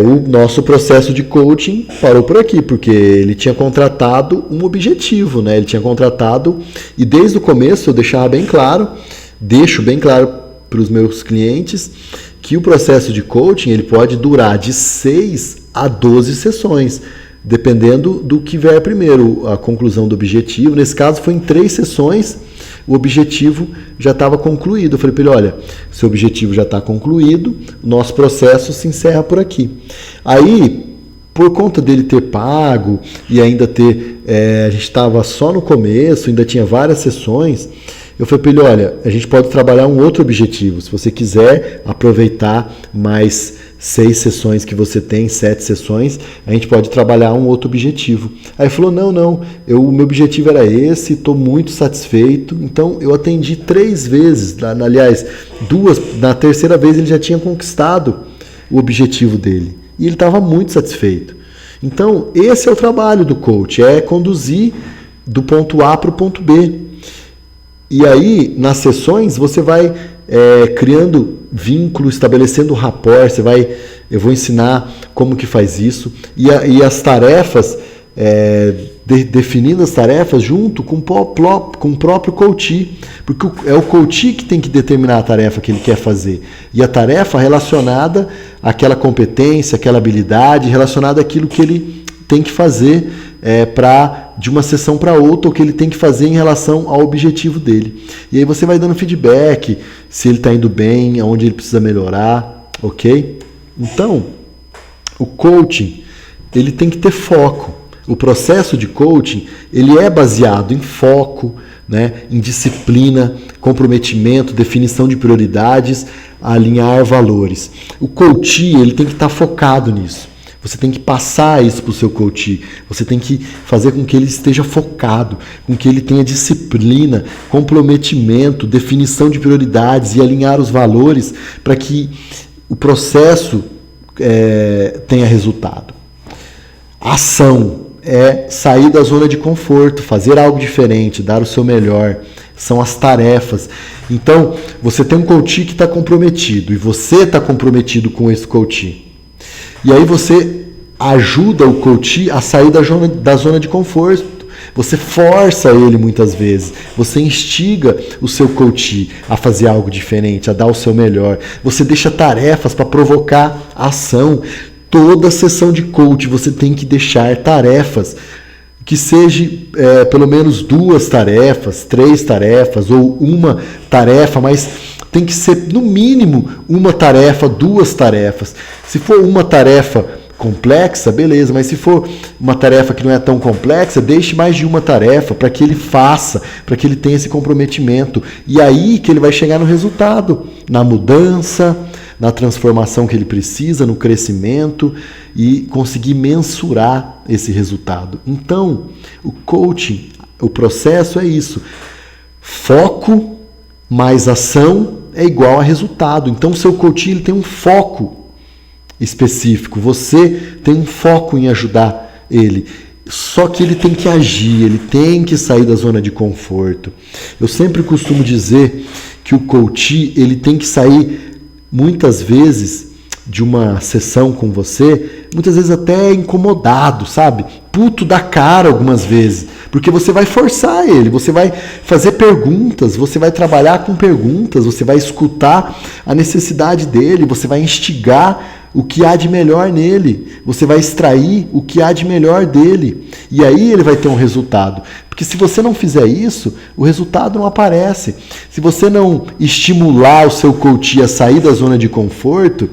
o nosso processo de coaching parou por aqui, porque ele tinha contratado um objetivo, né? Ele tinha contratado, e desde o começo eu deixo bem claro para os meus clientes que o processo de coaching ele pode durar de 6 a 12 sessões, dependendo do que vier primeiro, a conclusão do objetivo. Nesse caso foi em 3 sessões, o objetivo já estava concluído. Eu falei para ele, olha, seu objetivo já está concluído, o nosso processo se encerra por aqui. Aí, por conta dele ter pago e ainda a gente estava só no começo, ainda tinha várias sessões, eu falei para ele, olha, a gente pode trabalhar um outro objetivo. Se você quiser aproveitar mais 6 sessões que você tem, 7 sessões, a gente pode trabalhar um outro objetivo. Aí ele falou, não, o meu objetivo era esse, estou muito satisfeito. Então eu atendi 3 vezes, aliás, 2, na terceira vez ele já tinha conquistado o objetivo dele. E ele estava muito satisfeito. Então esse é o trabalho do coach, é conduzir do ponto A para o ponto B. E aí, nas sessões, você vai criando vínculo, estabelecendo rapport, eu vou ensinar como que faz isso, e as tarefas, definindo as tarefas junto com o próprio coach, porque é o coach que tem que determinar a tarefa que ele quer fazer, e a tarefa relacionada àquela competência, àquela habilidade, relacionada àquilo que ele tem que fazer de uma sessão para outra, o que ele tem que fazer em relação ao objetivo dele. E aí você vai dando feedback, se ele está indo bem, aonde ele precisa melhorar, ok? Então, o coaching, ele tem que ter foco. O processo de coaching, ele é baseado em foco, né, em disciplina, comprometimento, definição de prioridades, alinhar valores. O coach, ele tem que estar focado nisso. Você tem que passar isso para o seu coach. Você tem que fazer com que ele esteja focado, com que ele tenha disciplina, comprometimento, definição de prioridades e alinhar os valores para que o processo tenha resultado. Ação é sair da zona de conforto, fazer algo diferente, dar o seu melhor. São as tarefas. Então, você tem um coach que está comprometido e você está comprometido com esse coach. E aí você ajuda o coach a sair da zona de conforto. Você força ele muitas vezes. Você instiga o seu coach a fazer algo diferente, a dar o seu melhor. Você deixa tarefas para provocar ação. Toda sessão de coach você tem que deixar tarefas. Que seja pelo menos 2 tarefas, 3 tarefas ou uma tarefa, mas tem que ser no mínimo uma tarefa, 2 tarefas. Se for uma tarefa complexa, beleza, mas se for uma tarefa que não é tão complexa, deixe mais de uma tarefa para que ele faça, para que ele tenha esse comprometimento. E aí que ele vai chegar no resultado, na mudança, na transformação que ele precisa, no crescimento e conseguir mensurar esse resultado. Então, o coaching, o processo é isso. Foco mais ação é igual a resultado. Então, o seu coaching ele tem um foco específico. Você tem um foco em ajudar ele. Só que ele tem que agir, ele tem que sair da zona de conforto. Eu sempre costumo dizer que o coach ele tem que sair muitas vezes de uma sessão com você, muitas vezes até incomodado, sabe? Puto da cara algumas vezes. Porque você vai forçar ele, você vai fazer perguntas, você vai trabalhar com perguntas, você vai escutar a necessidade dele, você vai instigar o que há de melhor nele, você vai extrair o que há de melhor dele. E aí ele vai ter um resultado. Porque se você não fizer isso, o resultado não aparece. Se você não estimular o seu coach a sair da zona de conforto,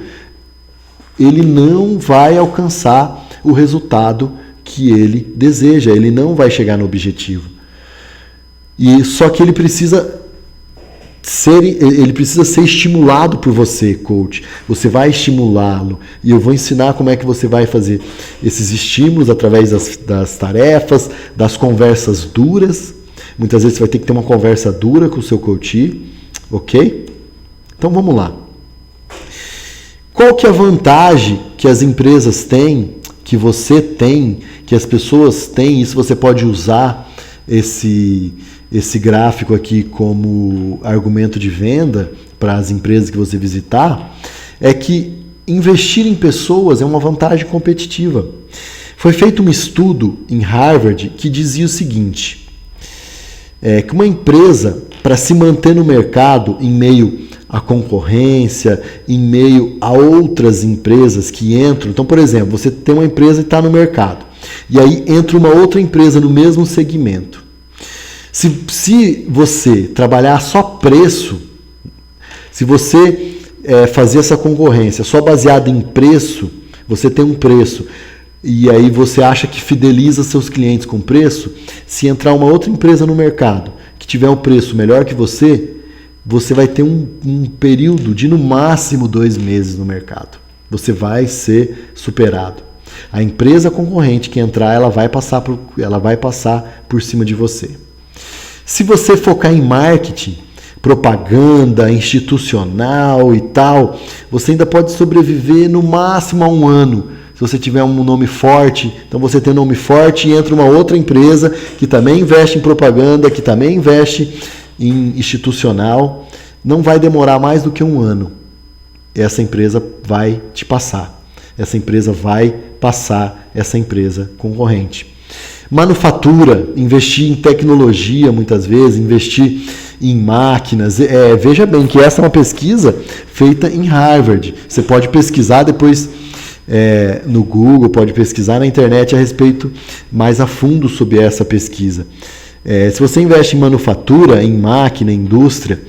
ele não vai alcançar o resultado que ele deseja, ele não vai chegar no objetivo. E só que ele precisa ser estimulado por você, coach. Você vai estimulá-lo. E eu vou ensinar como é que você vai fazer esses estímulos através das tarefas, das conversas duras. Muitas vezes você vai ter que ter uma conversa dura com o seu coach, ok? Então vamos lá. Qual que é a vantagem que as empresas têm, que você tem, que as pessoas têm? Isso você pode usar esse gráfico aqui como argumento de venda para as empresas que você visitar, é que investir em pessoas é uma vantagem competitiva. Foi feito um estudo em Harvard que dizia o seguinte, que uma empresa, para se manter no mercado em meio à concorrência, em meio a outras empresas que entram, então, por exemplo, você tem uma empresa e está no mercado, e aí entra uma outra empresa no mesmo segmento. Se você trabalhar só preço, se você fazer essa concorrência só baseada em preço, você tem um preço e aí você acha que fideliza seus clientes com preço, se entrar uma outra empresa no mercado que tiver um preço melhor que você vai ter um período de no máximo 2 meses no mercado. Você vai ser superado. A empresa concorrente que entrar, ela vai passar por cima de você. Se você focar em marketing, propaganda, institucional e tal, você ainda pode sobreviver no máximo a 1 ano. Se você tiver um nome forte, então você tem um nome forte e entra uma outra empresa que também investe em propaganda, que também investe em institucional, não vai demorar mais do que 1 ano. Essa empresa vai te passar. Essa empresa vai passar essa empresa concorrente. Manufatura, investir em tecnologia muitas vezes, investir em máquinas. Veja bem que essa é uma pesquisa feita em Harvard. Você pode pesquisar depois no Google, pode pesquisar na internet a respeito mais a fundo sobre essa pesquisa. Se você investe em manufatura, em máquina, em indústria,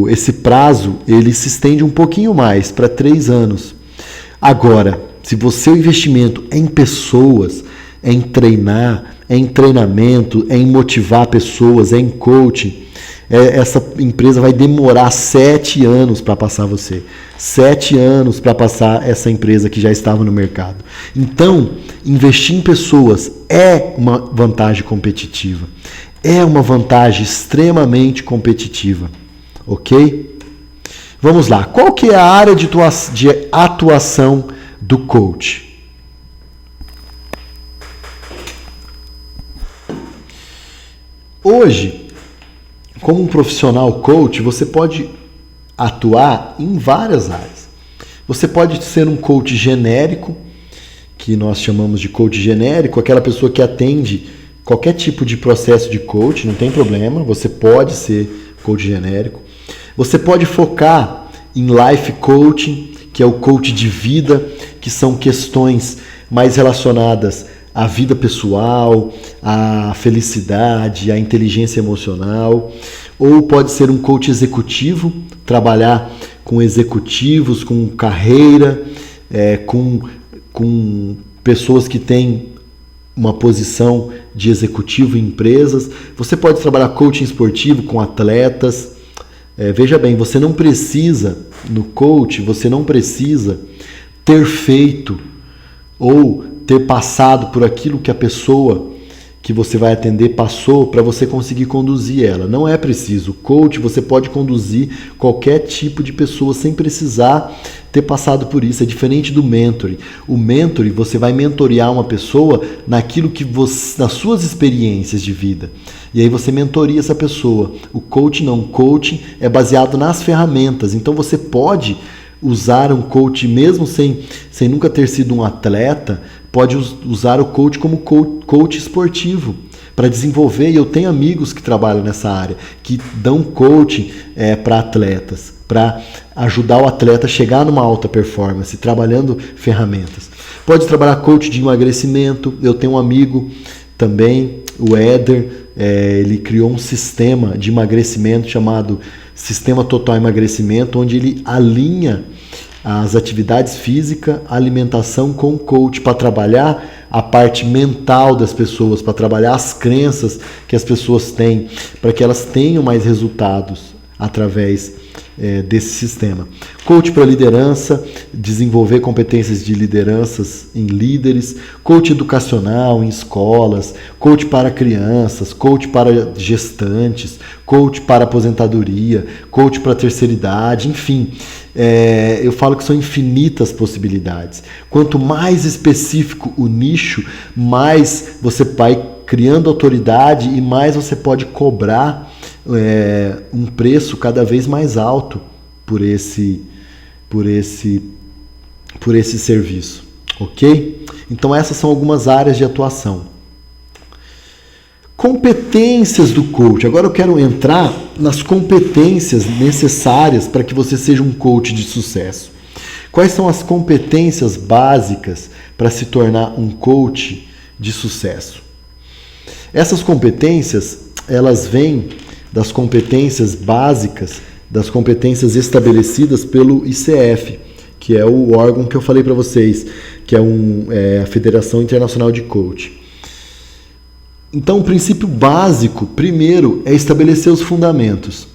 esse prazo ele se estende um pouquinho mais, para 3 anos. Agora, se o investimento é em pessoas, é em treinar, é em treinamento, é em motivar pessoas, é em coaching, essa empresa vai demorar 7 anos para passar você. 7 anos para passar essa empresa que já estava no mercado. Então, investir em pessoas é uma vantagem competitiva. É uma vantagem extremamente competitiva. Ok? Vamos lá. Qual que é a área de atuação do coach? Hoje, como um profissional coach, você pode atuar em várias áreas. Você pode ser um coach genérico, que nós chamamos de coach genérico, aquela pessoa que atende qualquer tipo de processo de coach, não tem problema, você pode ser coach genérico. Você pode focar em life coaching, que é o coach de vida, que são questões mais relacionadas à vida pessoal, à felicidade, à inteligência emocional. Ou pode ser um coach executivo, trabalhar com executivos, com carreira, com pessoas que têm uma posição de executivo em empresas. Você pode trabalhar coaching esportivo com atletas. Veja bem, você não precisa, no coach, você não precisa ter feito ou ter passado por aquilo que a pessoa que você vai atender passou para você conseguir conduzir ela. Não é preciso. Coach, você pode conduzir qualquer tipo de pessoa sem precisar ter passado por isso. É diferente do mentoring. O mentoring, você vai mentorear uma pessoa naquilo que nas suas experiências de vida. E aí você mentoria essa pessoa. O coaching não. O coaching é baseado nas ferramentas. Então você pode usar um coach mesmo sem nunca ter sido um atleta, pode usar o coach como coach esportivo. para desenvolver, e eu tenho amigos que trabalham nessa área, que dão coaching para atletas, para ajudar o atleta a chegar numa alta performance, trabalhando ferramentas. Pode trabalhar coach de emagrecimento. Eu tenho um amigo também, o Éder, ele criou um sistema de emagrecimento chamado Sistema Total Emagrecimento, onde ele alinha as atividades físicas, alimentação com coach para trabalhar a parte mental das pessoas, para trabalhar as crenças que as pessoas têm, para que elas tenham mais resultados através desse sistema. Coach para liderança, desenvolver competências de lideranças em líderes, coach educacional em escolas, coach para crianças, coach para gestantes, coach para aposentadoria, coach para terceira idade, enfim. Eu falo que são infinitas possibilidades. Quanto mais específico o nicho, mais você vai criando autoridade e mais você pode cobrar um preço cada vez mais alto por esse serviço, ok? Então essas são algumas áreas de atuação. Competências do coach. Agora eu quero entrar nas competências necessárias para que você seja um coach de sucesso. Quais são as competências básicas para se tornar um coach de sucesso? Essas competências, elas vêm das competências básicas, das competências estabelecidas pelo ICF, que é o órgão que eu falei para vocês, que é a Federação Internacional de Coach. Então, o princípio básico, primeiro, é estabelecer os fundamentos.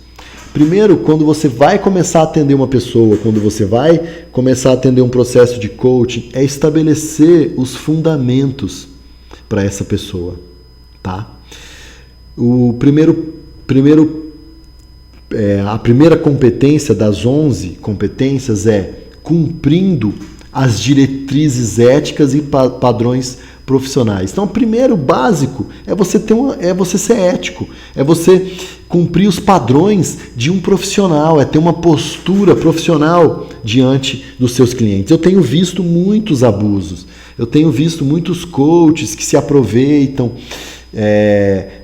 Primeiro, quando você vai começar a atender uma pessoa, quando você vai começar a atender um processo de coaching, é estabelecer os fundamentos para essa pessoa, tá? A primeira competência das 11 competências é cumprindo as diretrizes éticas e padrões profissionais. Então, o primeiro básico é você ser ético, é você cumprir os padrões de um profissional, é ter uma postura profissional diante dos seus clientes. Eu tenho visto muitos abusos, eu tenho visto muitos coaches que se aproveitam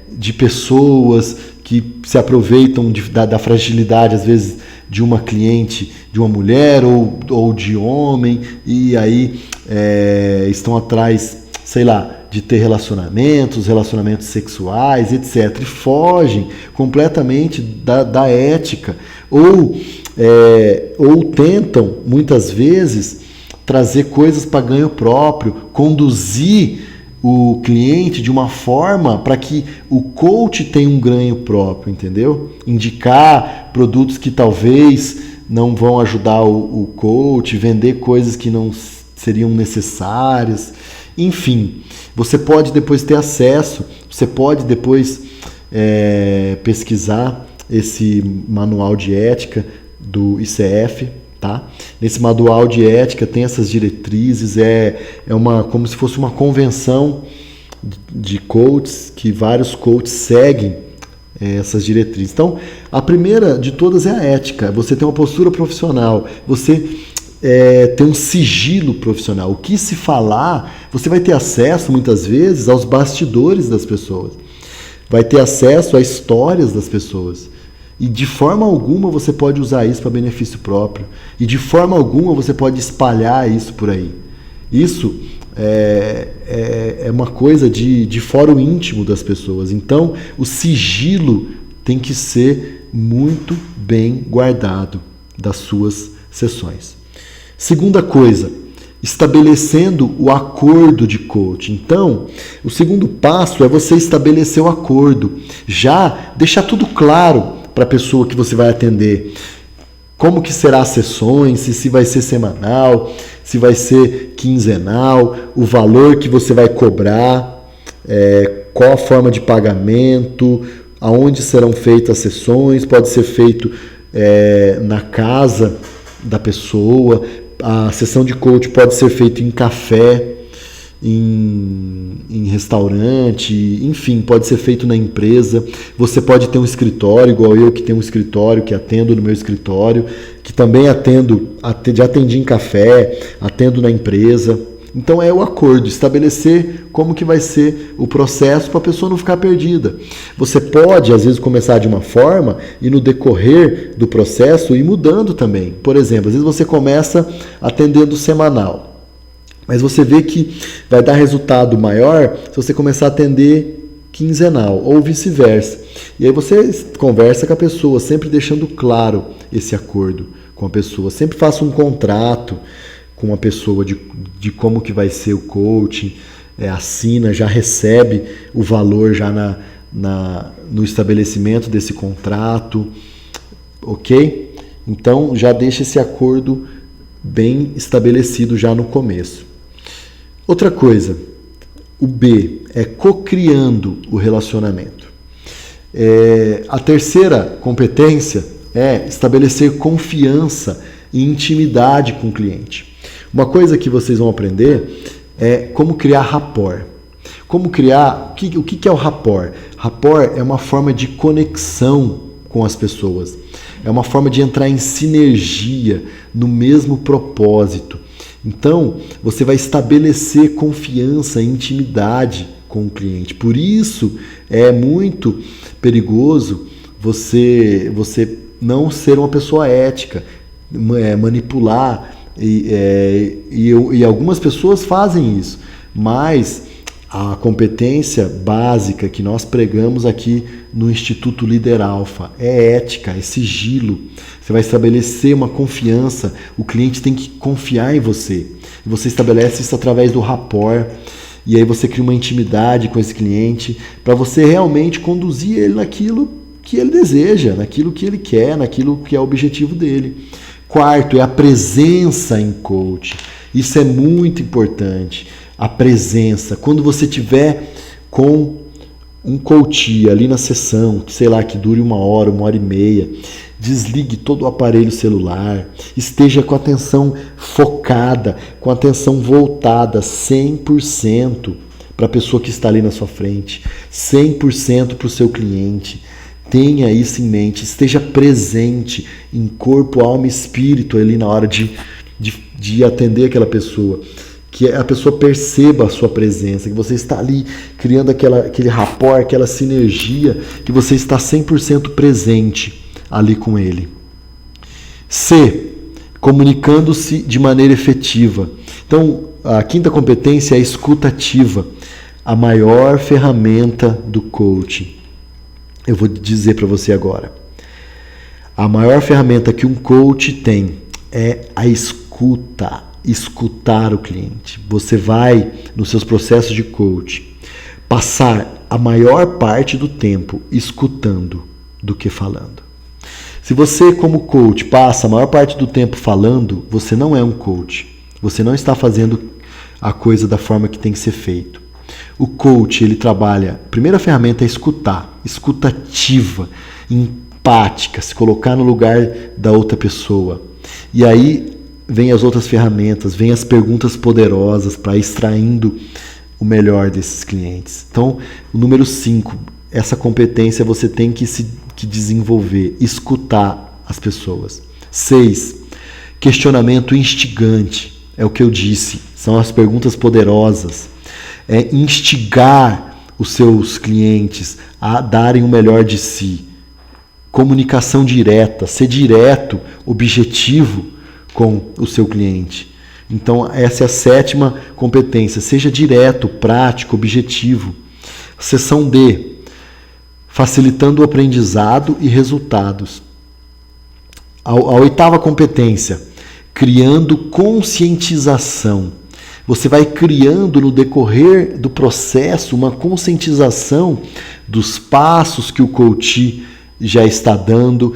de pessoas, que se aproveitam da fragilidade, às vezes, de uma cliente, de uma mulher ou de homem, e aí estão atrás, sei lá, de ter relacionamentos sexuais, etc. E fogem completamente da ética, ou tentam, muitas vezes, trazer coisas para ganho próprio, conduzir o cliente de uma forma para que o coach tenha um ganho próprio, entendeu? Indicar produtos que talvez não vão ajudar o coach, vender coisas que não seriam necessárias. Enfim, você pode depois ter acesso, você pode depois pesquisar esse manual de ética do ICF, tá? Nesse manual de ética tem essas diretrizes, como se fosse uma convenção de coaches, que vários coaches seguem essas diretrizes. Então, a primeira de todas é a ética, você tem uma postura profissional, você tem um sigilo profissional. O que se falar, você vai ter acesso muitas vezes aos bastidores das pessoas, vai ter acesso a histórias das pessoas. E de forma alguma você pode usar isso para benefício próprio. E de forma alguma você pode espalhar isso por aí. Isso é uma coisa de fórum íntimo das pessoas. Então, o sigilo tem que ser muito bem guardado das suas sessões. Segunda coisa, estabelecendo o acordo de coaching. Então, o segundo passo é você estabelecer o acordo. Já deixar tudo claro para a pessoa que você vai atender. Como que será as sessões, se vai ser semanal, se vai ser quinzenal, o valor que você vai cobrar, qual a forma de pagamento, aonde serão feitas as sessões, pode ser feito na casa da pessoa, a sessão de coach pode ser feita em café, em restaurante, enfim, pode ser feito na empresa. Você pode ter um escritório, igual eu que tenho um escritório, que atendo no meu escritório, que também atendi em café, atendo na empresa. Então é o acordo, estabelecer como que vai ser o processo para a pessoa não ficar perdida. Você pode, às vezes, começar de uma forma e no decorrer do processo ir mudando também. Por exemplo, às vezes você começa atendendo semanal, mas você vê que vai dar resultado maior se você começar a atender quinzenal ou vice-versa. E aí você conversa com a pessoa, sempre deixando claro esse acordo com a pessoa. Sempre faça um contrato com a pessoa de como que vai ser o coaching, assina, já recebe o valor já no estabelecimento desse contrato, ok? Então já deixa esse acordo bem estabelecido já no começo. Outra coisa, o B é cocriando o relacionamento. A terceira competência é estabelecer confiança e intimidade com o cliente. Uma coisa que vocês vão aprender é como criar rapport. Como criar... O que é o rapport? Rapport é uma forma de conexão com as pessoas. É uma forma de entrar em sinergia no mesmo propósito. Então, você vai estabelecer confiança e intimidade com o cliente. Por isso, é muito perigoso você não ser uma pessoa ética, manipular. E algumas pessoas fazem isso. Mas a competência básica que nós pregamos aqui no Instituto Líder Alpha é ética, é sigilo. Você vai estabelecer uma confiança, o cliente tem que confiar em você. E você estabelece isso através do rapport, e aí você cria uma intimidade com esse cliente para você realmente conduzir ele naquilo que ele deseja, naquilo que ele quer, naquilo que é o objetivo dele. Quarto é a presença em coaching. Isso é muito importante. A presença. Quando você tiver com um coach ali na sessão, que dure 1 hora, 1h30, desligue todo o aparelho celular, esteja com a atenção focada, com a atenção voltada 100% para a pessoa que está ali na sua frente, 100% para o seu cliente. Tenha isso em mente, esteja presente em corpo, alma e espírito ali na hora de atender aquela pessoa. Que a pessoa perceba a sua presença, que você está ali criando aquele rapport, aquela sinergia, que você está 100% presente ali com ele. C, comunicando-se de maneira efetiva. Então, a quinta competência é a escuta ativa, a maior ferramenta do coaching. Eu vou dizer para você agora. A maior ferramenta que um coach tem é a escuta. Escutar o cliente. Você vai, nos seus processos de coaching, passar a maior parte do tempo escutando do que falando. Se você, como coach, passa a maior parte do tempo falando, você não é um coach. Você não está fazendo a coisa da forma que tem que ser feito. O coach, ele trabalha, a primeira ferramenta é escutar, escutativa, empática, se colocar no lugar da outra pessoa. E aí vem as outras ferramentas, vem as perguntas poderosas para extraindo o melhor desses clientes. Então, o número 5, essa competência você tem que desenvolver, escutar as pessoas. 6, questionamento instigante, é o que eu disse, são as perguntas poderosas. É instigar os seus clientes a darem o melhor de si. Comunicação direta, ser direto, objetivo com o seu cliente. Então, essa é a 7ª competência. Seja direto, prático, objetivo. Seção D, facilitando o aprendizado e resultados. A 8ª competência, criando conscientização. Você vai criando no decorrer do processo uma conscientização dos passos que o coach já está dando,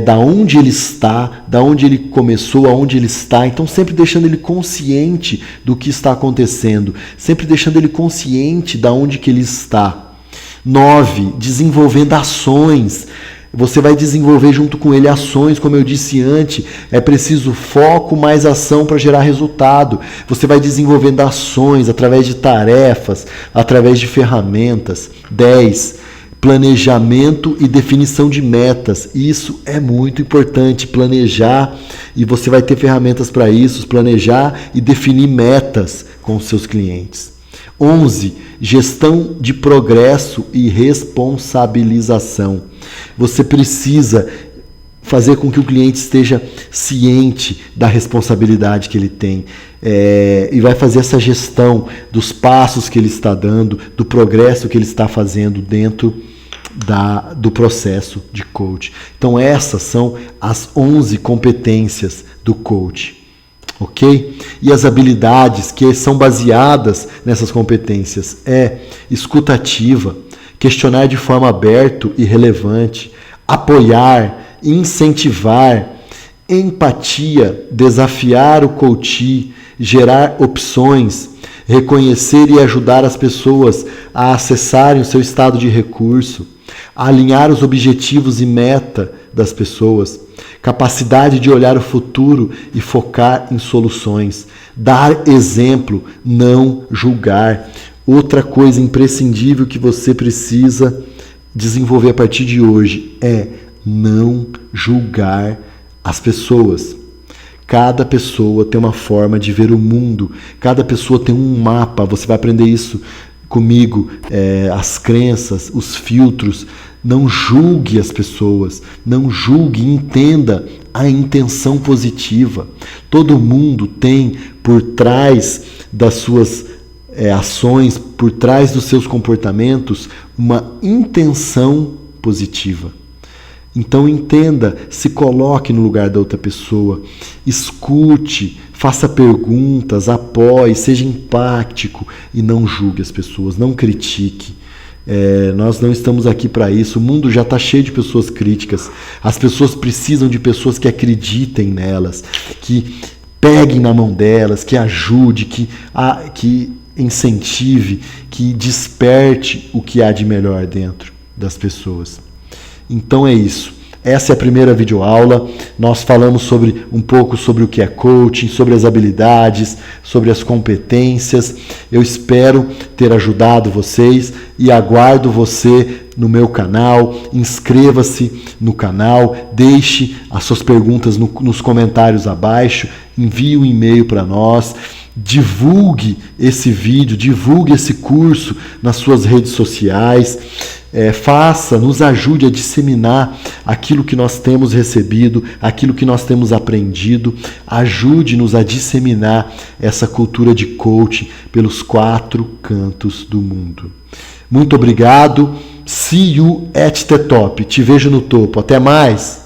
da onde ele está, da onde ele começou, aonde ele está. Então, sempre deixando ele consciente do que está acontecendo, sempre deixando ele consciente da onde que ele está. 9, desenvolvendo ações. Você vai desenvolver junto com ele ações, como eu disse antes, é preciso foco mais ação para gerar resultado. Você vai desenvolvendo ações através de tarefas, através de ferramentas. 10, planejamento e definição de metas. Isso é muito importante, planejar, e você vai ter ferramentas para isso, planejar e definir metas com os seus clientes. 11. Gestão de progresso e responsabilização. Você precisa fazer com que o cliente esteja ciente da responsabilidade que ele tem e vai fazer essa gestão dos passos que ele está dando, do progresso que ele está fazendo dentro do processo de coach. Então essas são as 11 competências do coach. Ok? E as habilidades que são baseadas nessas competências escuta ativa, questionar de forma aberta e relevante, apoiar, incentivar, empatia, desafiar o coach, gerar opções, reconhecer e ajudar as pessoas a acessarem o seu estado de recurso, alinhar os objetivos e meta das pessoas, capacidade de olhar o futuro e focar em soluções, dar exemplo, não julgar. Outra coisa imprescindível que você precisa desenvolver a partir de hoje é não julgar as pessoas. Cada pessoa tem uma forma de ver o mundo, cada pessoa tem um mapa, você vai aprender isso comigo, as crenças, os filtros. Não julgue as pessoas, não julgue, entenda a intenção positiva. Todo mundo tem por trás das suas ações, por trás dos seus comportamentos, uma intenção positiva. Então entenda, se coloque no lugar da outra pessoa, escute, faça perguntas, apoie, seja empático e não julgue as pessoas, não critique. Nós não estamos aqui para isso, o mundo já está cheio de pessoas críticas, as pessoas precisam de pessoas que acreditem nelas, que peguem na mão delas, que ajude, que incentive, que desperte o que há de melhor dentro das pessoas. Então é isso. Essa é a primeira videoaula. Nós falamos um pouco sobre o que é coaching, sobre as habilidades, sobre as competências. Eu espero ter ajudado vocês e aguardo você no meu canal. Inscreva-se no canal, deixe as suas perguntas nos comentários abaixo, envie um e-mail para nós. Divulgue esse vídeo, divulgue esse curso nas suas redes sociais. Nos ajude a disseminar aquilo que nós temos recebido, aquilo que nós temos aprendido. Ajude-nos a disseminar essa cultura de coaching pelos 4 cantos do mundo. Muito obrigado. See you at the top. Te vejo no topo. Até mais.